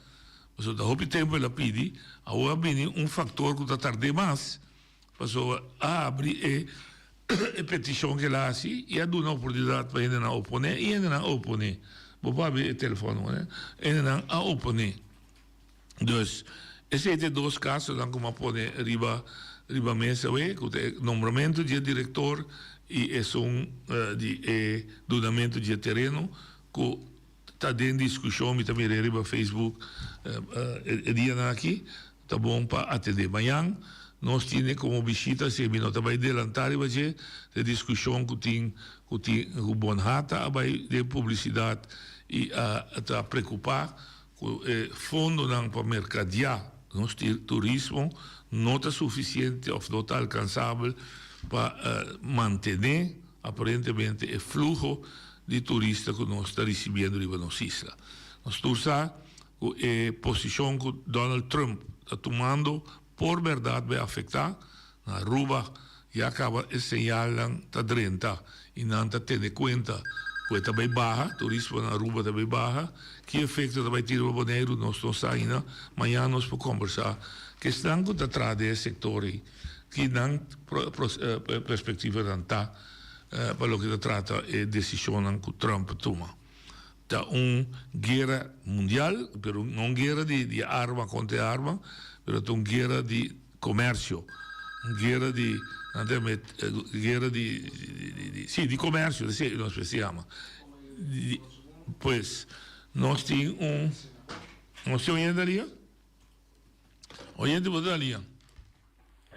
Então, da houve tempo ela pede, agora vem fator que está tarde mais. Então, abre a petição que ela faz e dá uma oportunidade para ele não oponer e ele não oponer. Vou abrir o telefone, né? Ele não oponer. Então, esses são dois casos que eu pôr riba mesa, o nomeamento de diretor e de donamento de terreno, que está dentro de discussão, e também riba Facebook, dia aqui, está bom para atender. Amanhã, nós temos como visita, se nós também adelantar, a discussão que tem o Bonhata, de publicidade, e está preocupar com o fundo para mercadear nosso turismo, não está suficiente ou não está alcançável para manter, aparentemente, o fluxo de turistas que nós estamos recebendo em nossa isla. Nós torcemos que a posição que Donald Trump está tomando, por verdade, vai afetar, na Aruba, e acaba señalando está 30, e não está tendo conta que também baixa, turismo na Aruba também baixa, que efeito também tira o boneiro, nós estamos saindo, amanhã nós podemos conversar, que estão atrás desse setor, que não perspectiva não está, para o que se trata a decisão que Trump toma. Está guerra mundial, pero não guerra de arma contra arma, pero é uma guerra de comércio, guerra de comércio, nós precisamos. Pois, nós temos nós temos oyente ali? Oyente, boa tarde.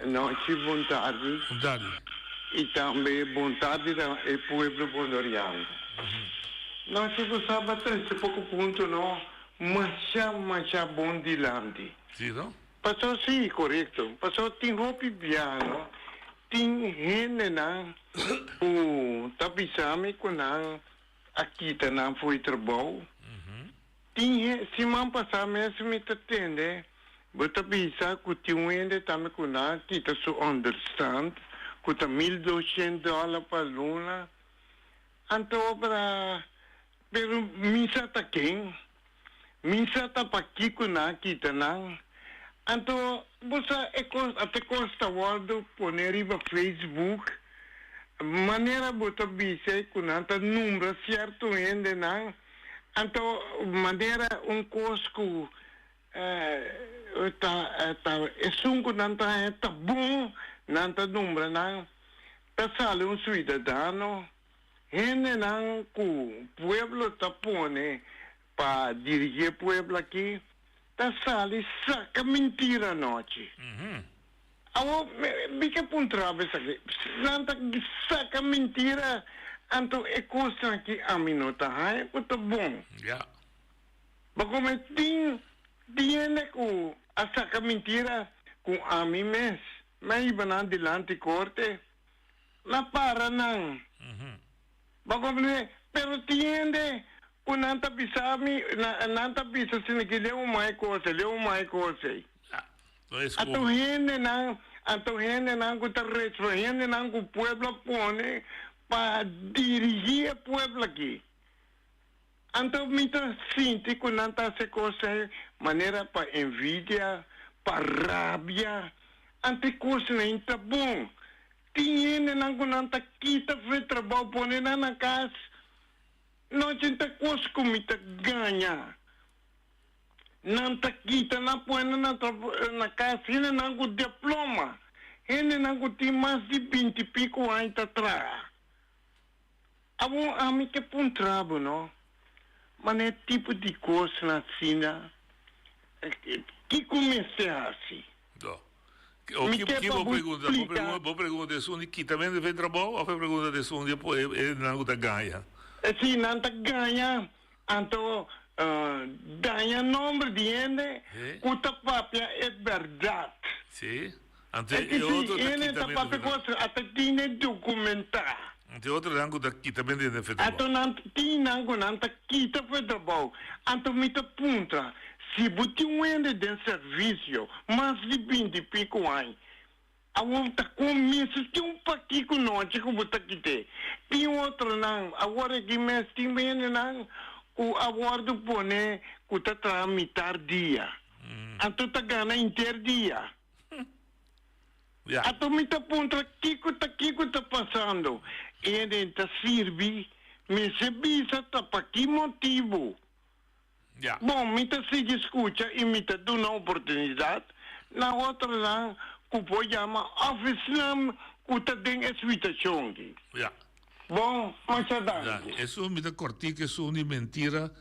Noite, boa tarde. Boa tarde. E também boa tarde ao povo bondoriano. Nós gostamos bastante pouco ponto, não? Mas bom de lande. Sim, não? Passou sim, correto. Passou tem roupa piano, tem gente não, o tapisame com não, aqui tá não foi trabalho. Tem se man passar mesmo me atende, bota bisa que tem ainda também com não, que tá so understand, que tá $1,200 para luna. Então para pero misa tá quem? Misa tá para aqui com não, que tá não. Então, você até custa o poner em Facebook, maneira você bisa com anta número certo ainda não. Então, maneira custo sungo nanta tá bom nanta número não. Tá sale cidadano, gente não que pueblo tá pone para dirigir pueblo aqui. Tá sali saca mentira noite. Me que puntrava isso aqui. Nanta saca mentira. Então é coisa que a mim não tá aí, muito bom. Yeah. Mas como tem que a saca mentira com a mim mesmo, mas iba na dilante corte, na para não. Mas como pero tiende nanta pisami, nanta pisa sinigi leo mai coisa. Ato gente não kuta resto, gente não que o pueblo pone para dirigir o pueblo aqui. Então, me sinto que não está se coisa maneira para envidia, para rabia. Ante coisa não está bom. Tinha não está quita fez trabalho por na casa. Não tinha coisa que me ganha. Não está quita na põe na casa, não tem diploma. Ele não tem mais de 20 e pico anos atrás. A mim que é um trabalho, não? Mas é tipo de coisa na China que comecei assim. O que vou perguntar isso, que também deve trabalhar, ou foi pergunta desse um depois não está ganha? Sim, não está ganha, então ganha nome de gente, cuta papia é verdade. Sim, ele está papia coisa até tinha documentar. Tem outro rango daqui também deve fazer trabalho. Então não tinha não está quita foi trabalho, então me te punta. Se você vende de serviço, mais de 20 e pico anos, a volta começa de um paquico noite que você quer. Tem outro não, agora que me estimem não, o abordo pone que está tramitar dia. Então está ganhando inteiro dia. Então me te aponta, que está passando? Ele está servindo, me se visa para que motivo? Bom, me se escuta e me dá uma oportunidade. Na outra, não, que pode chamar oficina que tem explicação. Bom, mas isso me dá cortar que isso é mentira.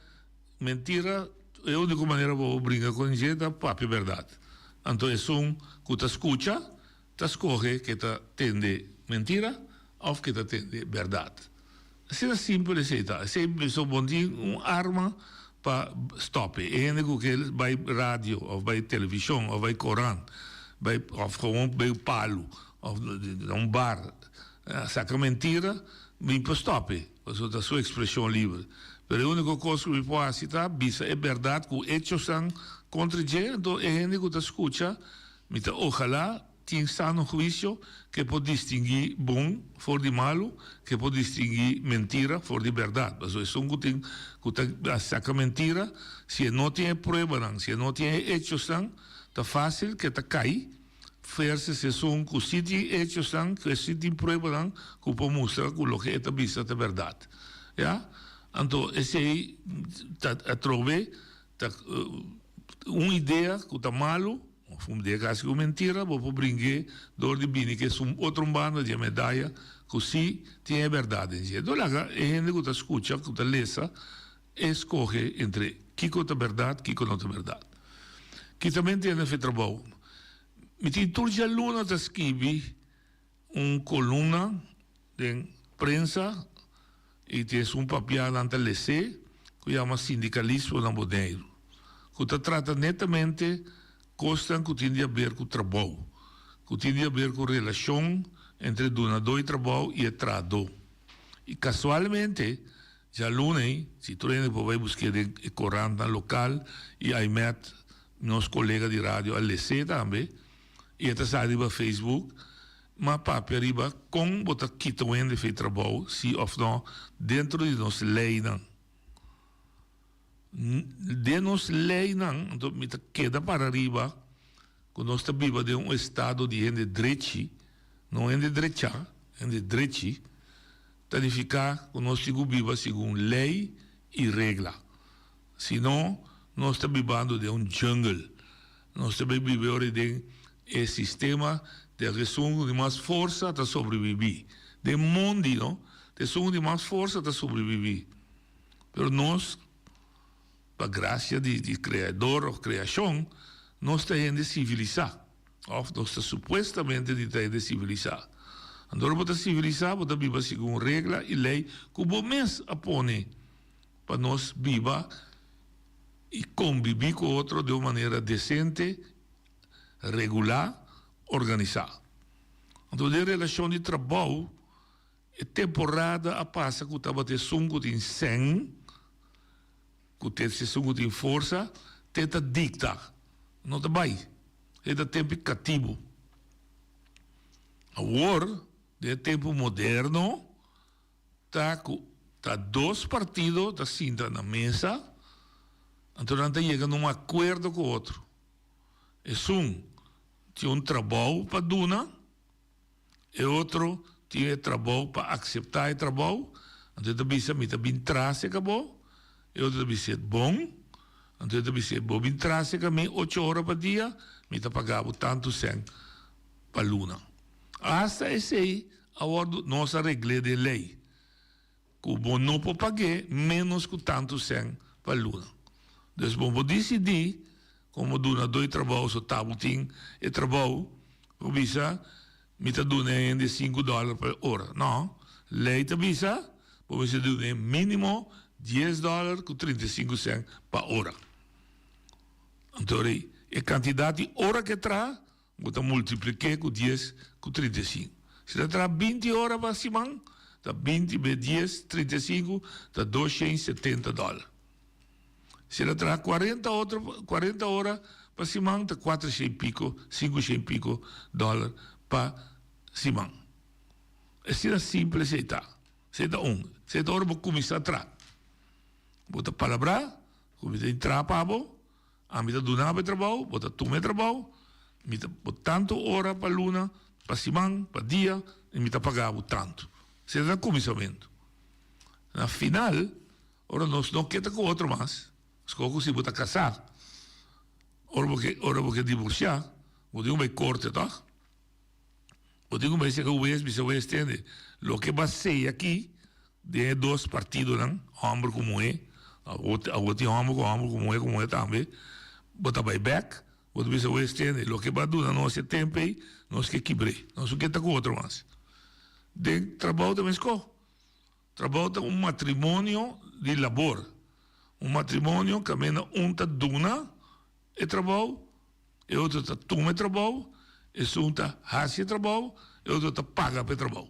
Mentira é a única maneira de brincar com gente, papo é verdade. Então, é que te escuta, te escolhe que te atende mentira ou que te atende verdade. Assim é simples, é sempre uma arma para stop. É único que vai rádio, ou vai televisão, ou vai Coran, ou gewoon bij palo, ou bar. Saca mentira, vem para stop. Isso é a sua expressão livre. Mas a única coisa que pode citar, bisa é verdade que os hechos são contra gente, então é único que escuta, então ojalá tenha sano juízo que pode distinguir bom for de malo, que pode distinguir mentira for de verdade. Mas isso é um que saca mentira, se não tem prova, se não tem hechos, está fácil que te cai, versus se são que se tem hechos, que se tem prova, que pode mostrar que o que é vista é verdade. Ja? Então, esse aí, a trove, uma ideia que está malo, uma ideia quase que mentira, vou brincar dor de bini, que é outro bando de medalha, que sim, tem a verdade. Então, lá, a gente que está escutando, que está lesa, escolhe entre que é verdade e que não é verdade. Que também tem feito trabalho. Me tem turja luna de escrever uma coluna de prensa e tem papel ante LC que chama sindicalismo na Bodeiro, que trata netamente coisas que tem a ver com o trabalho, que tem a ver com a relação entre donador e trabalho e trado. E casualmente, já lunes, se tu vai buscar em Coranta local e aí met meus colegas de rádio LC também, e até sai para Facebook, mas papo arriba com botar quita o de feito trabalho, se ou não, dentro de nossa lei não. De nossa lei não, então me queda para arriba, quando nós estamos de um estado de gente direita, não é de direita, é de direita, significa que nós estamos segundo lei e regra. Senão, nós estamos vivendo de um jungle. Nós estamos vivendo de um sistema de resumo de mais força para sobreviver. De mundo, não? De resumo de mais força para sobreviver. Mas nós, para graça de Criador ou criação, nós estamos civilizados. Ou nós estamos supostamente de civilizar. Então, para civilizar, para viver segundo regra e lei que o mês apone para nós viver e conviver com o outro de uma maneira decente, regular, organizada. Então, a relação de trabalho é temporada a passa que estava te sungo tem 100, que te sungo tem força, tenta dicta. Não está bem. É da tempo cativo. Agora, de tempo moderno, tá com tá dois partidos tá sentam na mesa, então não chega num acordo com o outro. É tinha trabalho para duna, e outro tinha trabalho para aceitar o trabalho, então também se me também traz acabou, e outro também se bom, então também se bom bem traz acabou 8 horas por dia, me tá pagando tanto sem para luna. Hasta esse aí, a nossa regra de lei, que o bom não pode pagar menos que tanto sem para luna. Então, vamos decidir como duna 2 trabalhos, o tabu tem e trabalho, o bisa, me está dando ainda $5 por hora. Não, lei está bisa, vamos dar mínimo $10 com 35 cents por hora. Então, a quantidade de hora que traz, vou multiplicar com 10 com 35. Se você traz 20 horas para semana, tá 20 vezes 10, 35, tá $270. Se ele traz 40 horas para semana, tá 400 e pico, 500 e pico dólares para semana. Assim é simples, você está. Você está Você está hora para começar a entrar. Bota palavra, começa a entrar para você, a mim está donando para trabalho, bota tomar trabalho, me está tanto hora para luna, para semana, para dia, e me está pagando tanto. Você está começamento. Na final, ora nós não queremos com outro mais. Escolhe se você casar. Ora porque divorciar, você vai corte, tá? Você vai ser que o você entende. O que vai ser aqui, de 2 partidos, homem como é, outro homem como é também, você vai back, você vai entender. O que vai durar nosso tempo aí, nós que quebrei. Nós não queremos com outro mais. De trabalho também escolhe. Trabalho é matrimônio de labor. Matrimônio que mena tá duna e trabalho, e outro tá toma trabalho, e tá hace trabalho, e outro tá paga para trabalho.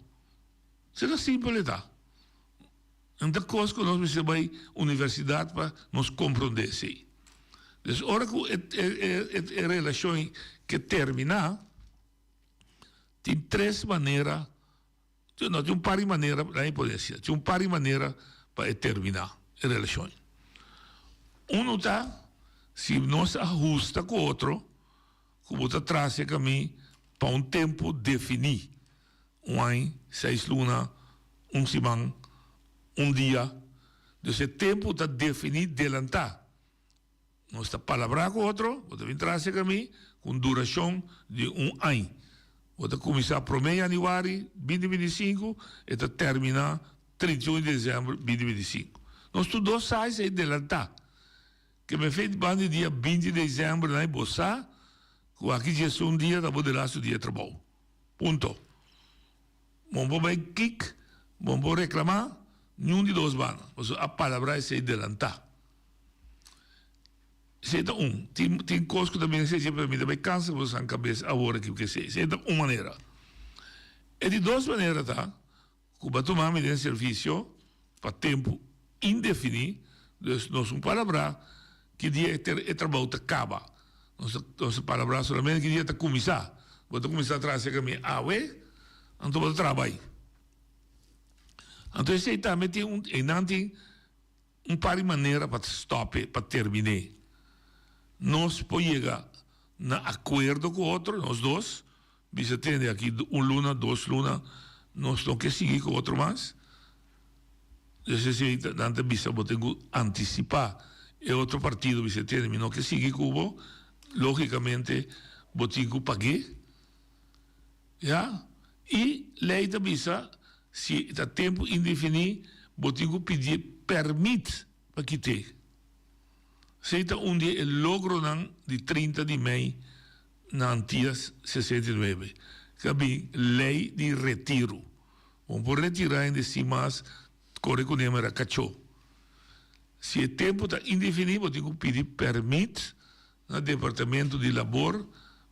Será simples, tá? Então, coisa que nós precisamos da universidade para nos compreender isso aí. Então, hora que a relação que terminar, tem 3 maneiras, não, tem par de maneiras, não pode ser, tem par de maneiras para terminar a relação. Tá, se não se ajusta com o outro, como está traz a caminho para tempo definido. Ano, 6 lunas, semana, dia. Esse tempo está definido adelantar. Não está palavra com o outro, você vem traz a caminho com duração de ano. Você começar a 1 de janeiro 2025 e terminar 31 de dezembro 2025. Nós todos sabemos adelantar. Que me fez bando dia 20 de dezembro na Bossá, que aqui já é dia da bodelaço dia de trabalho. Ponto. Vamos vai kick, vamos reclamar, nenhum de 2 banas. A palavra é se adelantar. Seita tem coisa que também se para mim também cansa você a cabeça a hora que sei. Seita uma maneira. É de 2 maneiras, tá? Que vai tomar de serviço para tempo indefinido, nós palavra que dia é trabalho que acaba. Nossa palavra somente que dia está começar. Vou começar a trazer a minha água, então vou trabalhar. Então, esse também tem um par de maneiras para stop, para terminar. Nós podemos chegar a acordo com o outro, nós dois, você tem aqui 1 luna, 2 lunas, nós temos que seguir com o outro mais. Você antes você tem que antecipar. E outro partido, você tem, não que seguir com o logicamente, você tem que pagar. Ja? E lei da bisa, se está tempo indefinido, você tem que pedir permit para quitar. Se está dia o logro de 30 de maio, na antiga 69, que é lei de retiro. Vamos retirar em cima, corre com o número cachorro. Se o tempo está indefinido, você tem que pedir permit no departamento de labor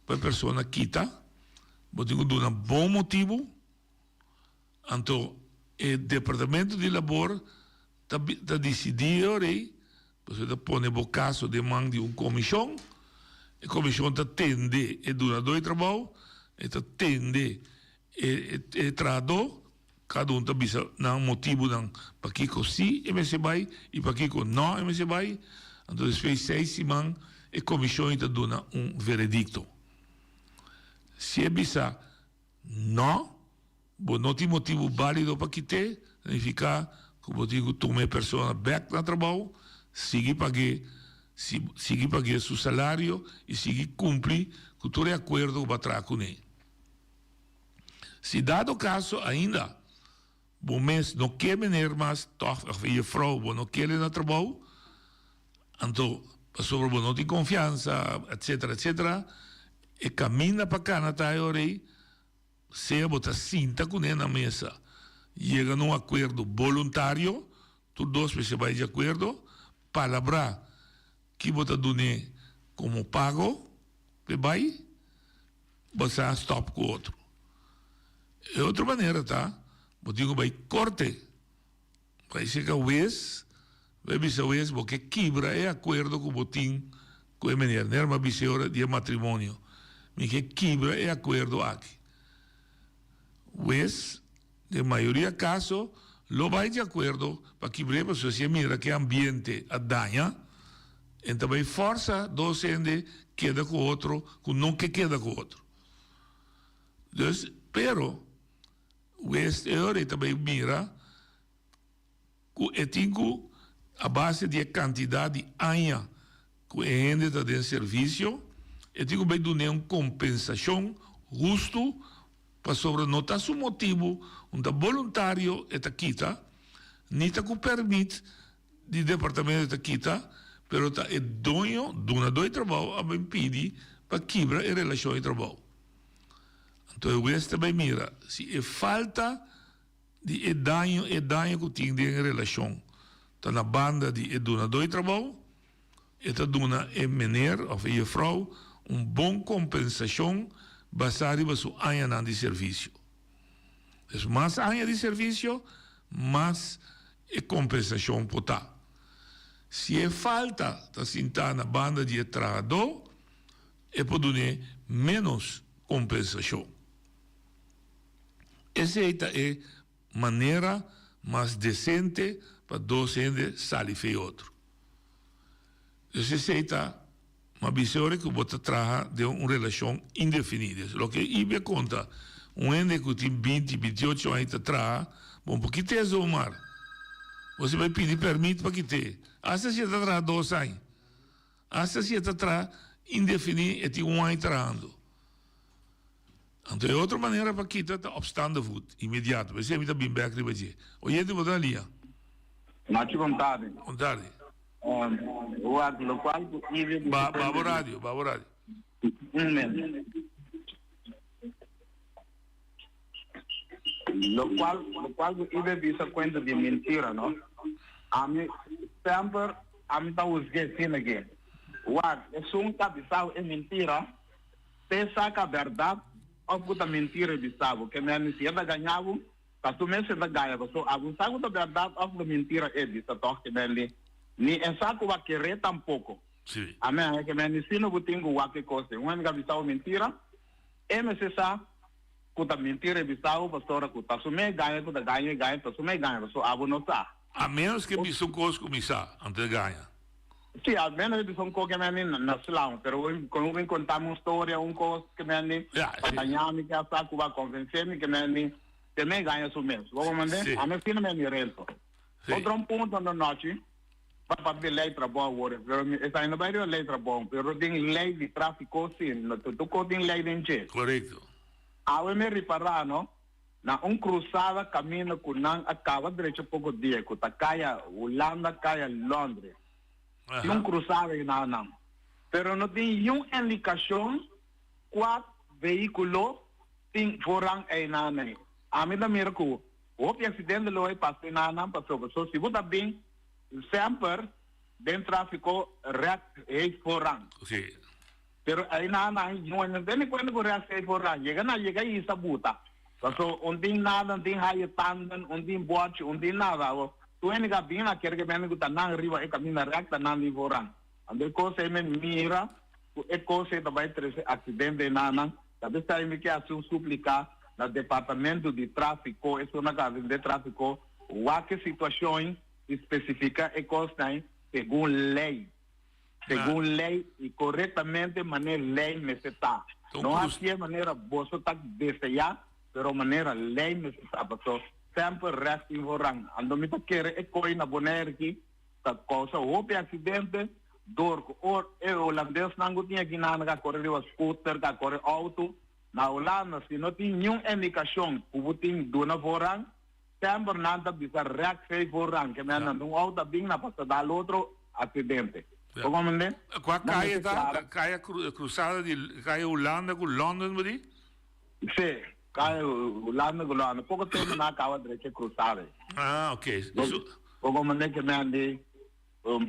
para a pessoa quitar. Você tem que dar um bom motivo. Então, o departamento de labor está decidido, você põe o caso de mão de uma comissão, a comissão está tende e dura 2 trabalhos, está tende e trador, cada um bisa ng motivo ng pakiko si MSBay e pakiko no MSBay. Então depois 6 simang e comissão está dando veredicto. Se é bisa no, não tem motivo válido para quitar, significa que eu digo tomar pessoa back na trabalho, sigue pagar seu salário e sigue cumprir com todo acordo para trás com ele. Se dado caso ainda, o mês não quer venir mais, toch, a vrouw não quer ir na trabalho, então sobre não tem confiança, etc, e caminha para cá na taia se você sinta com ele na mesa, chega num acordo voluntário, tu dois você vai de acordo, palavra que você dá como pago, vai, você stop com o outro. É outra maneira, tá? Eu digo, vai corte, vai chegar o vez, vai ser o vez, porque quebra é acordo com o botim, com a mulher, não é uma biseira de matrimônio, mas que quebra é acordo aqui. Pues, de maioria caso, lo vai de acordo para que breve se mira que ambiente a daña, então vai força docente queda com outro, com não que queda com outro. Então, pero, pues, eu também mira que tenho a base de quantidade de anos que a gente está dando serviço, eu tenho que dar uma compensação justo para sobrenotar seu motivo, voluntário está quita, nem está com permite do departamento está quita, pero está é dono de uma dois trabalho a me pedir para quebrar a relação de trabalho. Então eu também mira, se é falta de daño que tem em relação, está na banda de dona dois trabalho, está dona menor ou a vrouw bom compensação baseado em seu ano de serviço. Então, mais anos de serviço, mais compensação potar. Se é falta de sentar na banda de trabalhador, é para dar menos compensação. Essa é a maneira mais decente para docente sair e outro. Essa é uma visão que você traz de uma relação indefinida. O que IBE conta, ende que tem 20, 28 anos atrás, bom, porque tem o mar. Você vai pedir permito para que tenha. Essa se está 2 anos. Essa se está indefinido e tem 1 ano entrando. Então é outra maneira para que está obstando voet, imediato. Você está bem back de você. Oye, te vou dar ali. Nachi, boa tarde. Boa tarde. Lo qual Babo rádio. Lo qual ibe bisa cuenta de mentira, no? A mim sempre tá usando aqui. What? É um cabeçal é mentira. Pensa que a verdade ou puta mentira bisavo, que me ansiedade ganhava, tá tu mesmo da ganha, so algum sabe da verdade ou mentira é bisa toque dele. Ni essa que vai querer tampouco. Sim. Amém. É que me ensina que tenho o que coisa. Um cabeçal mentira. É necessário que a mentira bisavo pastora que tá sume ganha, que ganha, tá sume ganha, so abo não tá. A menos que bisou coisa começar antes de ganhar. Sim, a menos que bisou coisa que me na salão, pero quando contar uma história, coisa que me para ganhar me que essa que vai convencer-me que me também ganha isso mesmo. Vou mandar. A minha filha me reto. Outro ponto na noite. Para ver lei de trabalho, está indo bem a lei de trabalho, pero tem lei de tráfico sim, tu tem lei de enche. Correto. A me reparar, não? Na cruzada caminho com não acaba direito pouco dia, que tá caia Holanda, caia Londres. Tem cruzada e não. Pero não tem nenhuma indicação qual veículo tem forang aí na nem. A mim da mira que o acidente lo é passei na não passou, se você bem sempre dentro tráfico react é forang. Sim. Pero aí não tem quando o react é forang, chega e sabuta. So onde nada, onde há tandan, onde boate, onde nada. Tu ainda cabina quer que me gusta na riba e caminha react na nem forang. Ande coisa me mira, é coisa da vai ter acidente na, talvez está me que a suplicar no departamento de tráfico, isso na casa de tráfico, qualquer situação específica é costa segundo lei. Segundo lei e corretamente maneira lei necessitar. Não há que maneira você está desejar, pero maneira lei necessitar. Porque sempre resta em vorang. Ando me tá querer é coi na boneira aqui, tá causa houve acidente, dor or é holandês não tinha que nada correr o scooter, correr auto. Na Holanda, se não tem nenhuma indicação, o tem dona vorang, sempre nada bisa reação vorang, que me não auto bem na passada ao outro acidente. Qua caia tá? Caia cruzada de caia Holanda com London, buddy? Sim, caia Holanda com London. Pouco tempo na cava direita cruzada. Ah, ok. Como que me ande,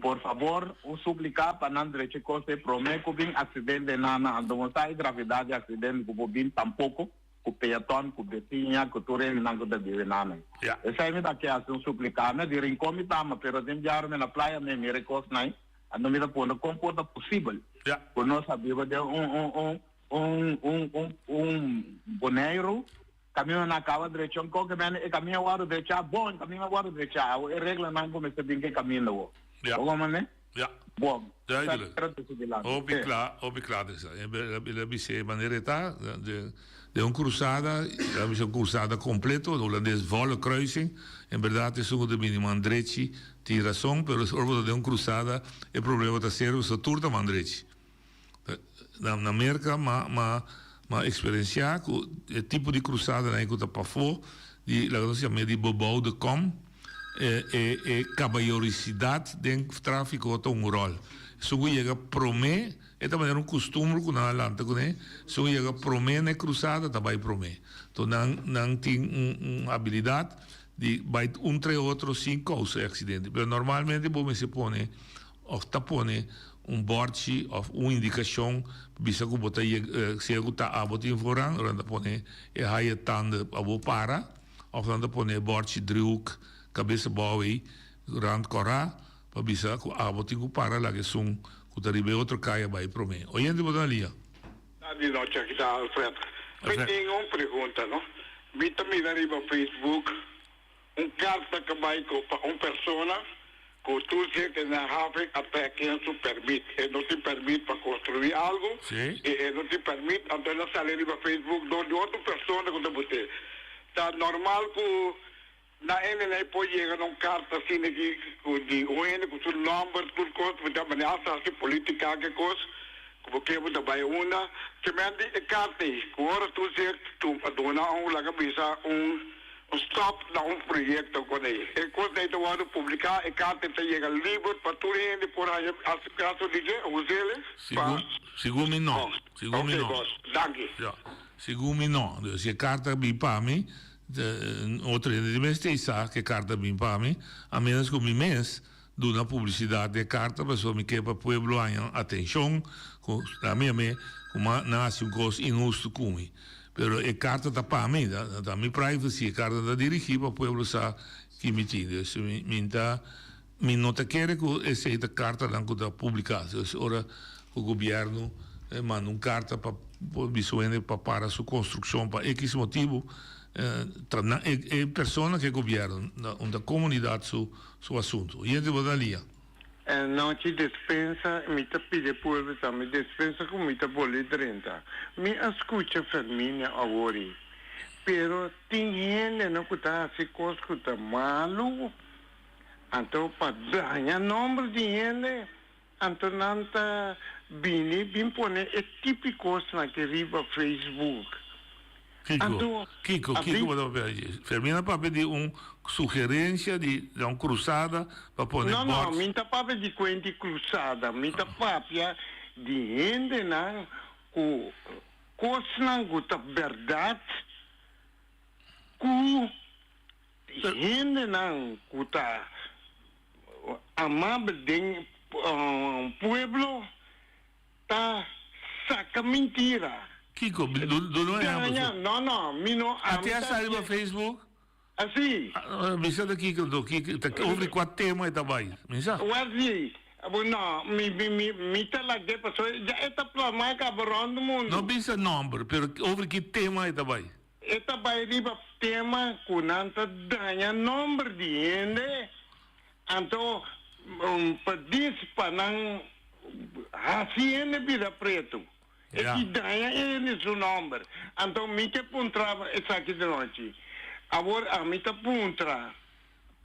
por favor, suplicar para não direita coisa promete que vem acidente na não sai gravidade acidente que vem tampouco com peatón, com betinha, com turel não da de nada. Essa é me daqui a suplicar, né? De rincome tama, pero tem já na praia me recos não. Ando me da pondo comporta possível. Por nós sabemos de boneiro caminho na cava direita, que me caminho agora direita, bom, caminho agora direita, é regra não começa bem que caminho lá. Como né? Bom. Duidelijk. Op klaar is dat. De maneira tá de uma cruzada, é uma cruzada completa, o holandês volle kruising. Em verdade, é de mínimo direita, tem razão, mas o de uma cruzada, o problema está ser o turta man direita. Na América, mas experienciar o tipo de cruzada na que para fora, de la que chama de bebouwde kom, caballerosidade dentro do tráfico tem rol. Se você chega a prometer, é também um costume que na Holanda, se você chega a prometer na cruzada, também prometer. Então, não tem uma habilidade de vai entre outros 5 causas acidente. Mas normalmente, você põe, ou está põe bordje ou uma indicação, bisa que você se você está a botar em vooraan, dan põe a tanden a para, ou dan põe bordje druk, cabeça boa aí, rand corá, para bisa que a botar para lá que são que taribe outro caia vai para mim. Oyente botar ali. De noite aqui da Alfred. Eu tenho uma pergunta, não? Me também no Facebook, carta que vai com uma pessoa que tu diz que na África até que isso permite. E não te permite para construir algo. Sim. E não te permite, então ela sai no Facebook de outra pessoa que você botar. Está normal que na ele pode chegar uma carta assim de ONU com seu nome, tudo coisa, mas também essa política que coisa, porque você vai uma, que me ande carta, que agora tu diz que tu dona lá cabeça stop na projeto com ele. E quando ele vai publicar, a carta chega livre para tu ir por aí, as caso de usá-le. Segundo não. Segundo não. Danke. Segundo não. Se a carta vem para mim, outra gente sabe que a carta vem para mim, a menos que o mês do na publicidade de carta, pessoa me quer para o povo atenção, a minha como nasce coisa injusto comigo. Pero a carta está para mim, da minha privacy, a carta está dirigida para o povo sabe que me tinha. Me não te quer que essa carta não está publicada. Ora o governo manda uma carta para para sua construção, para X motivo, é pessoa que governa, da comunidade seu assunto. E ele vai ali. Não te dispensa, me te pede por você, me dispensa com me te boli 30. Me escuta Fermina agora. Pero tem gente não que está se coscuta malo. Então para ganhar nome de gente, então não está bem pone é típico na que riba Facebook. Kiko, Fermina para pedir uma sugerência de uma cruzada para poner Não, minta para de quente cruzada, minta para de gente não com coisa não guta verdade, com gente não guta amável de pueblo tá saca mentira. Kiko, não é Não, até sair no Facebook? Assim. Bisa daqui que houve 4 temas também. Bisa? Assim. Não, me tá lá de pessoa já está para mais cabrão do mundo. Não bisa número, pero houve que tema também. esta vai riba tema kunanta danya nombre de ende anto pedis panang hacienda vida preto. E que danya ende su nombre. Anto mi que puntrava essa aqui de noite. Agora a mi ta puntra.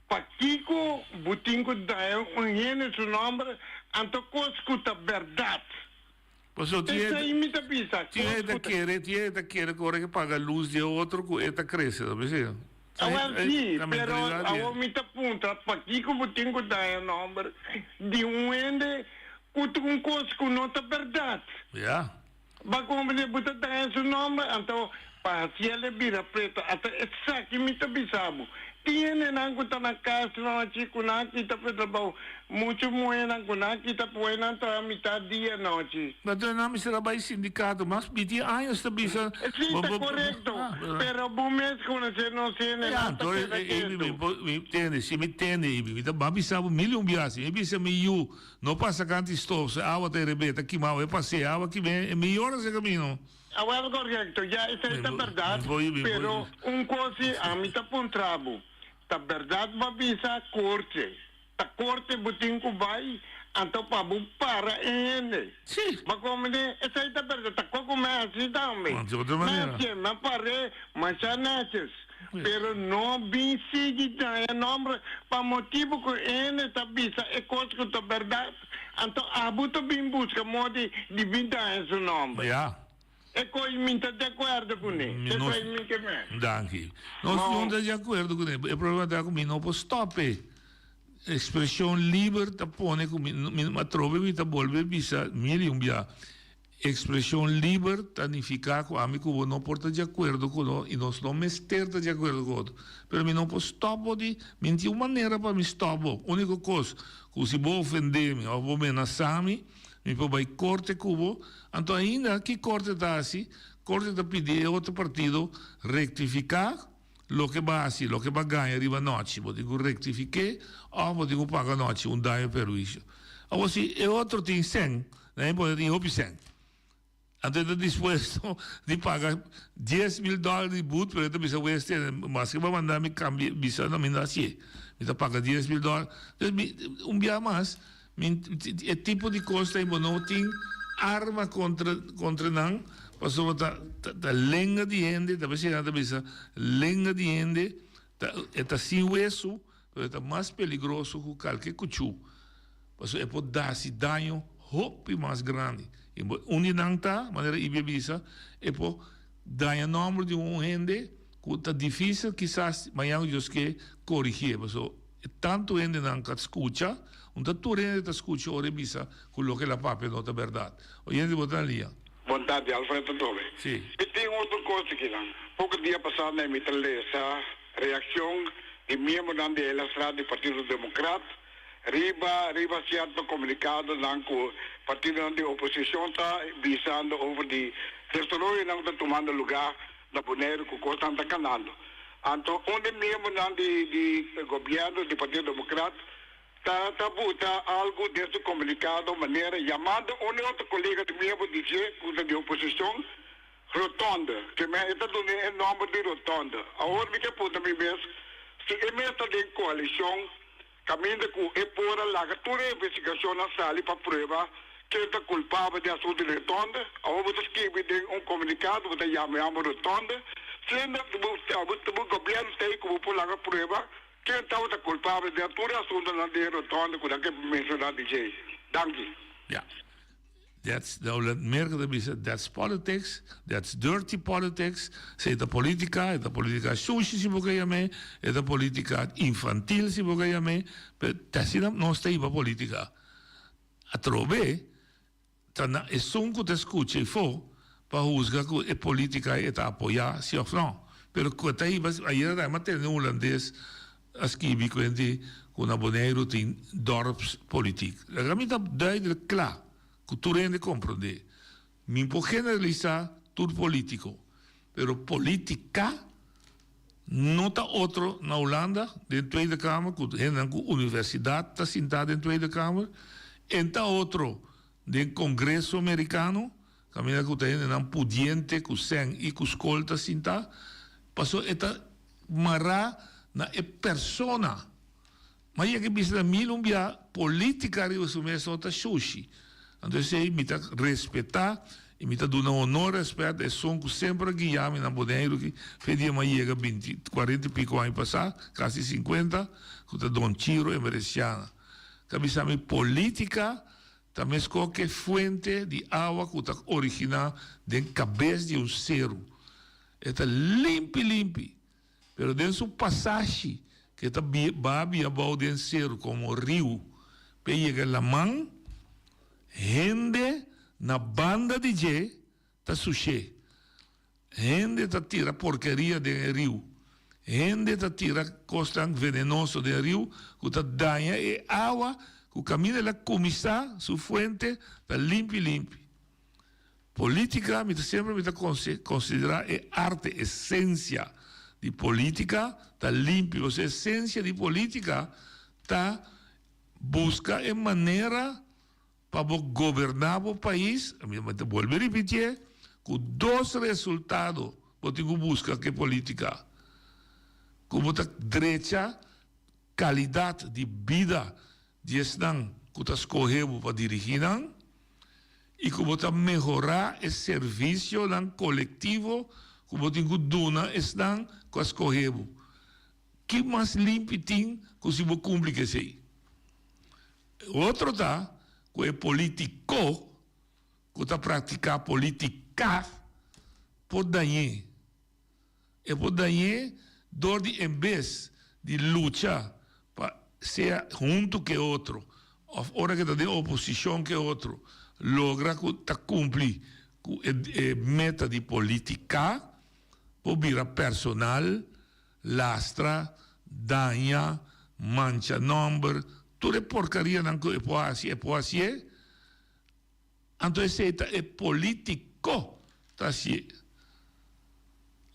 Pakiko butinko danya ende su nombre anto coscuta verdade. Passou, tinha da querer agora que paga a luz de outro que está crescendo, não é? Agora sim, pero agora me está punta, para que eu tenho que dar o nome de ende, com coisa que não é verdade. Yeah. Mas como ele botar dar esse nome, então, para se ele vira preto, até essa que me está bisabo. Tiene nang kuta na casa na chico na kita pa trabaho mucho moeda na kita pueden entrar a mitad dia noche. Mas tu não me trabalha sindicato, mas 20 anos está bisa. Sí, está correcto. Pero bumes con ese no se ne. Ya, entonces me tiene, si me tiene e me tá bisa milhão biasi, e bisa me you, não passa canto estou, se água te rebeta que mal, eu passei água que me melhor esse caminho. Agora correcto, ya esa es la verdad, pero cosa a mí está pontrabo. Ta verdade va visa corte. Ta corte butinco vai anto pabu para ene. Sim. Mas como essa é a verdade. Ta como é assim também. De outra maneira. Mas pare, mas já nasces. Pero não bem seguir o nome para motivo que ene ta visa é coisa que ta verdade. Anto abuto bem busca modo de vida esse nome. Yeah. É coisa que está de acordo com ele. É coisa que me. Danke. Nós não estamos de acordo com ele. O problema é que não pode stop. Expressão livre está pondo que me trove e está volve bisa milhão bia. Expressão livre significa que a mim que não pode de acordo com ele e nós não estamos de acordo com ele. Pero me não pode stop de mentir uma maneira para me stop. A única coisa que se vou ofender-me ou vou me ameaçar-me mi poi corte cubo, então ainda que corte está assim, corte está pedir outro partido rectificar lo que va assim, lo que va ganhar arriba noite, vou digo rectificar, ou vou digo paga noite, dano per isso. Ou se é outro tem 100, né, pode ter outro 100. Então está disposto de pagar $10,000 de boot, pero então bisa oeste, mas que vai mandar me cambiar, bisa não me dá assim, me paga $10,000, então dia mais é tipo de coisa que não tem arma contra não, passou da lenga de ende, talvez seja da bisa lenga de ende, é sem hueso, é mais perigoso que qualquer cuchu, passou é pode dar-se dano hope mais grande, onde não está, maneira ibebisa, é pode dar o nome de ende que está difícil, quizás, mas eu just que corrigir, passou é tanto ende não que escuta. Tu rende escucha o revisa quello che la papia nota verdade. Oyente botar lì. Boa tarde, Alfredo Tove. Sì. E tem outra coisa aqui, não. Pouco dia passado, né, me trouxe essa reação de membro da estrada do Partido Democrata. Riba certo comunicado não com o Partido da Oposição está visando over de restaurante não está tomando lugar da Boneiro que o está canando. Então, onde membro de governo do Partido Democrata está buta algo desse comunicado maneira chamada onde outro colega de membro dizer de oposição rotonda que me está dando o nome de rotonda agora me que puta me vez se é meta de coalição caminha com é por a toda a investigação na sala para prova que está culpável de assunto de rotonda agora você escreve um comunicado que chama rotonda sendo o governo tem como por lá prova quem estava culpável de todo assunto na rotonda com aquele mencionado DJ. Danke. Ja. That's politics, that's dirty politics. Se é politica sushi se può chiamare, è da politica infantil se può chiamare, però non sta in politica. A trove, è sunco te scucci fo, pa juzga che è politica e ta apoia si o no. Però questa ieri da mattina un olandese a scrivi quindi con una Bonaire in dorpspolitiek. La gamita duidelijk klaar. Tu rende comprende. Mi può generalizzare tutto politico. Pero politica non ta otro na Holanda, de Tweede Kamer, en de universiteit ta sinta de Tweede Kamer, en ta otro de Congresso americano, camina que tem un pudiente, que sen e que escolta sinta, Pasó esta mara na e persona. Mas é que bisa milumbia política rio sumeso ta sushi. Então sei mita respeitar e mita dona honor respeito é som que sempre guiame na boneiro que pedia mais chega 40 e pico anos passar, quase 50, que tá don tiro e mereciana. Cabisa mi política também é qualquer fonte de água que tá original de cabeça de ser. Está limpi. Pero dentro do passagem que está babia bau den ser como rio, pega la mão, gente na banda de J tá suche, gente tá tira porcaria do rio, gente tá tira costa venenoso do rio, que tá danha e água, que caminha la comissar su fuente tá limpi. Política, sempre me considerar é arte, essência de política, está limpo. Ou seja, a essência de política está busca em maneira para governar o país. Vou repetir, com dois resultados, você busca que política. Como a direita, qualidade de vida de estão que está escolhendo para dirigir, e como está melhorar o serviço coletivo, como tem que donar estão com as corremos. Que mais limpo tem que se você cumprir que sei. Outro tá, que é político, que está praticar política, pode danhar. E pode danhar, em vez de lutar para ser junto que outro, hora que está de oposição que outro, logra cumprir com a meta de política, por virar personal, lastra, danha, mancha nombre, toda porcaria que é poesia. Então, é político, tá assim.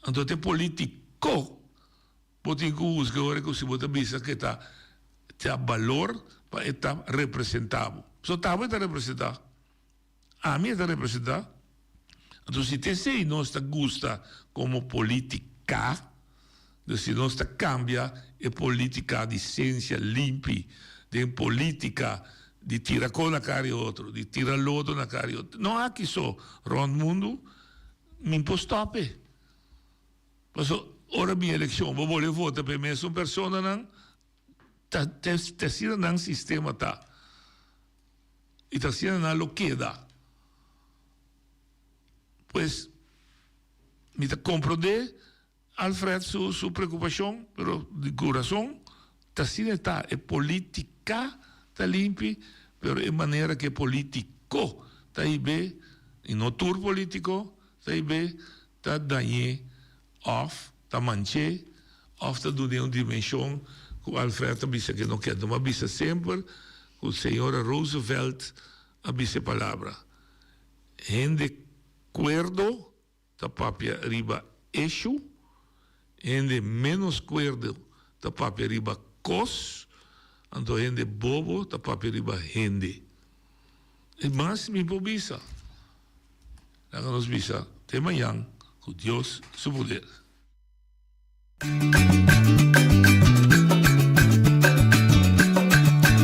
Então, é político, pode que usar agora que você pode pensar que tem valor para estar representado. Só está representado. A mim está representado. Então, se você não gosta como política, se não cambia, é política de ciência limpa, de política de tirar com na cara de outro, de tirar lodo na cara de outro. Não há que só, rondo mundo, me impostope. Então, ora minha eleição, vou votar para mim, uma pessoa não, está sendo no sistema, tá? E está sendo na loqueda. Pues, me compreende, Alfred, su preocupación, pero de corazón, está é política, está limpa, pero de manera que político, está aí bem, e não tour político, está aí bem, está daí, off, está manche, off, está dando uma dimensão, que Alfred avisa que não quer, mas avisa sempre, que o senhor Roosevelt avisa a palavra. Gente cuerdo, ta papia riba eixo, gente menos cuerdo, ta papia riba cos, então gente bobo, ta papia riba gente. E mais me pobisa. Lá nos bisa, até amanhã, com Deus, seu poder.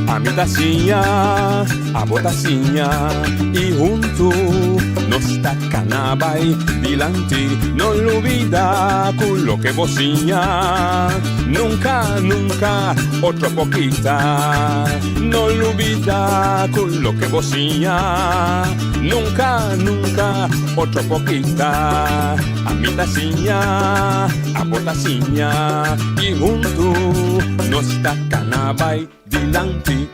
A mi tacinha, a botacinha, e junto nos tacanabay dilante, no olvida con lo que vocinha. Nunca, otro poquita, no olvida con lo que vocinha. Nunca, otro poquita. A mi tacinha, a botacinha, y junto nos tacanabay dilante.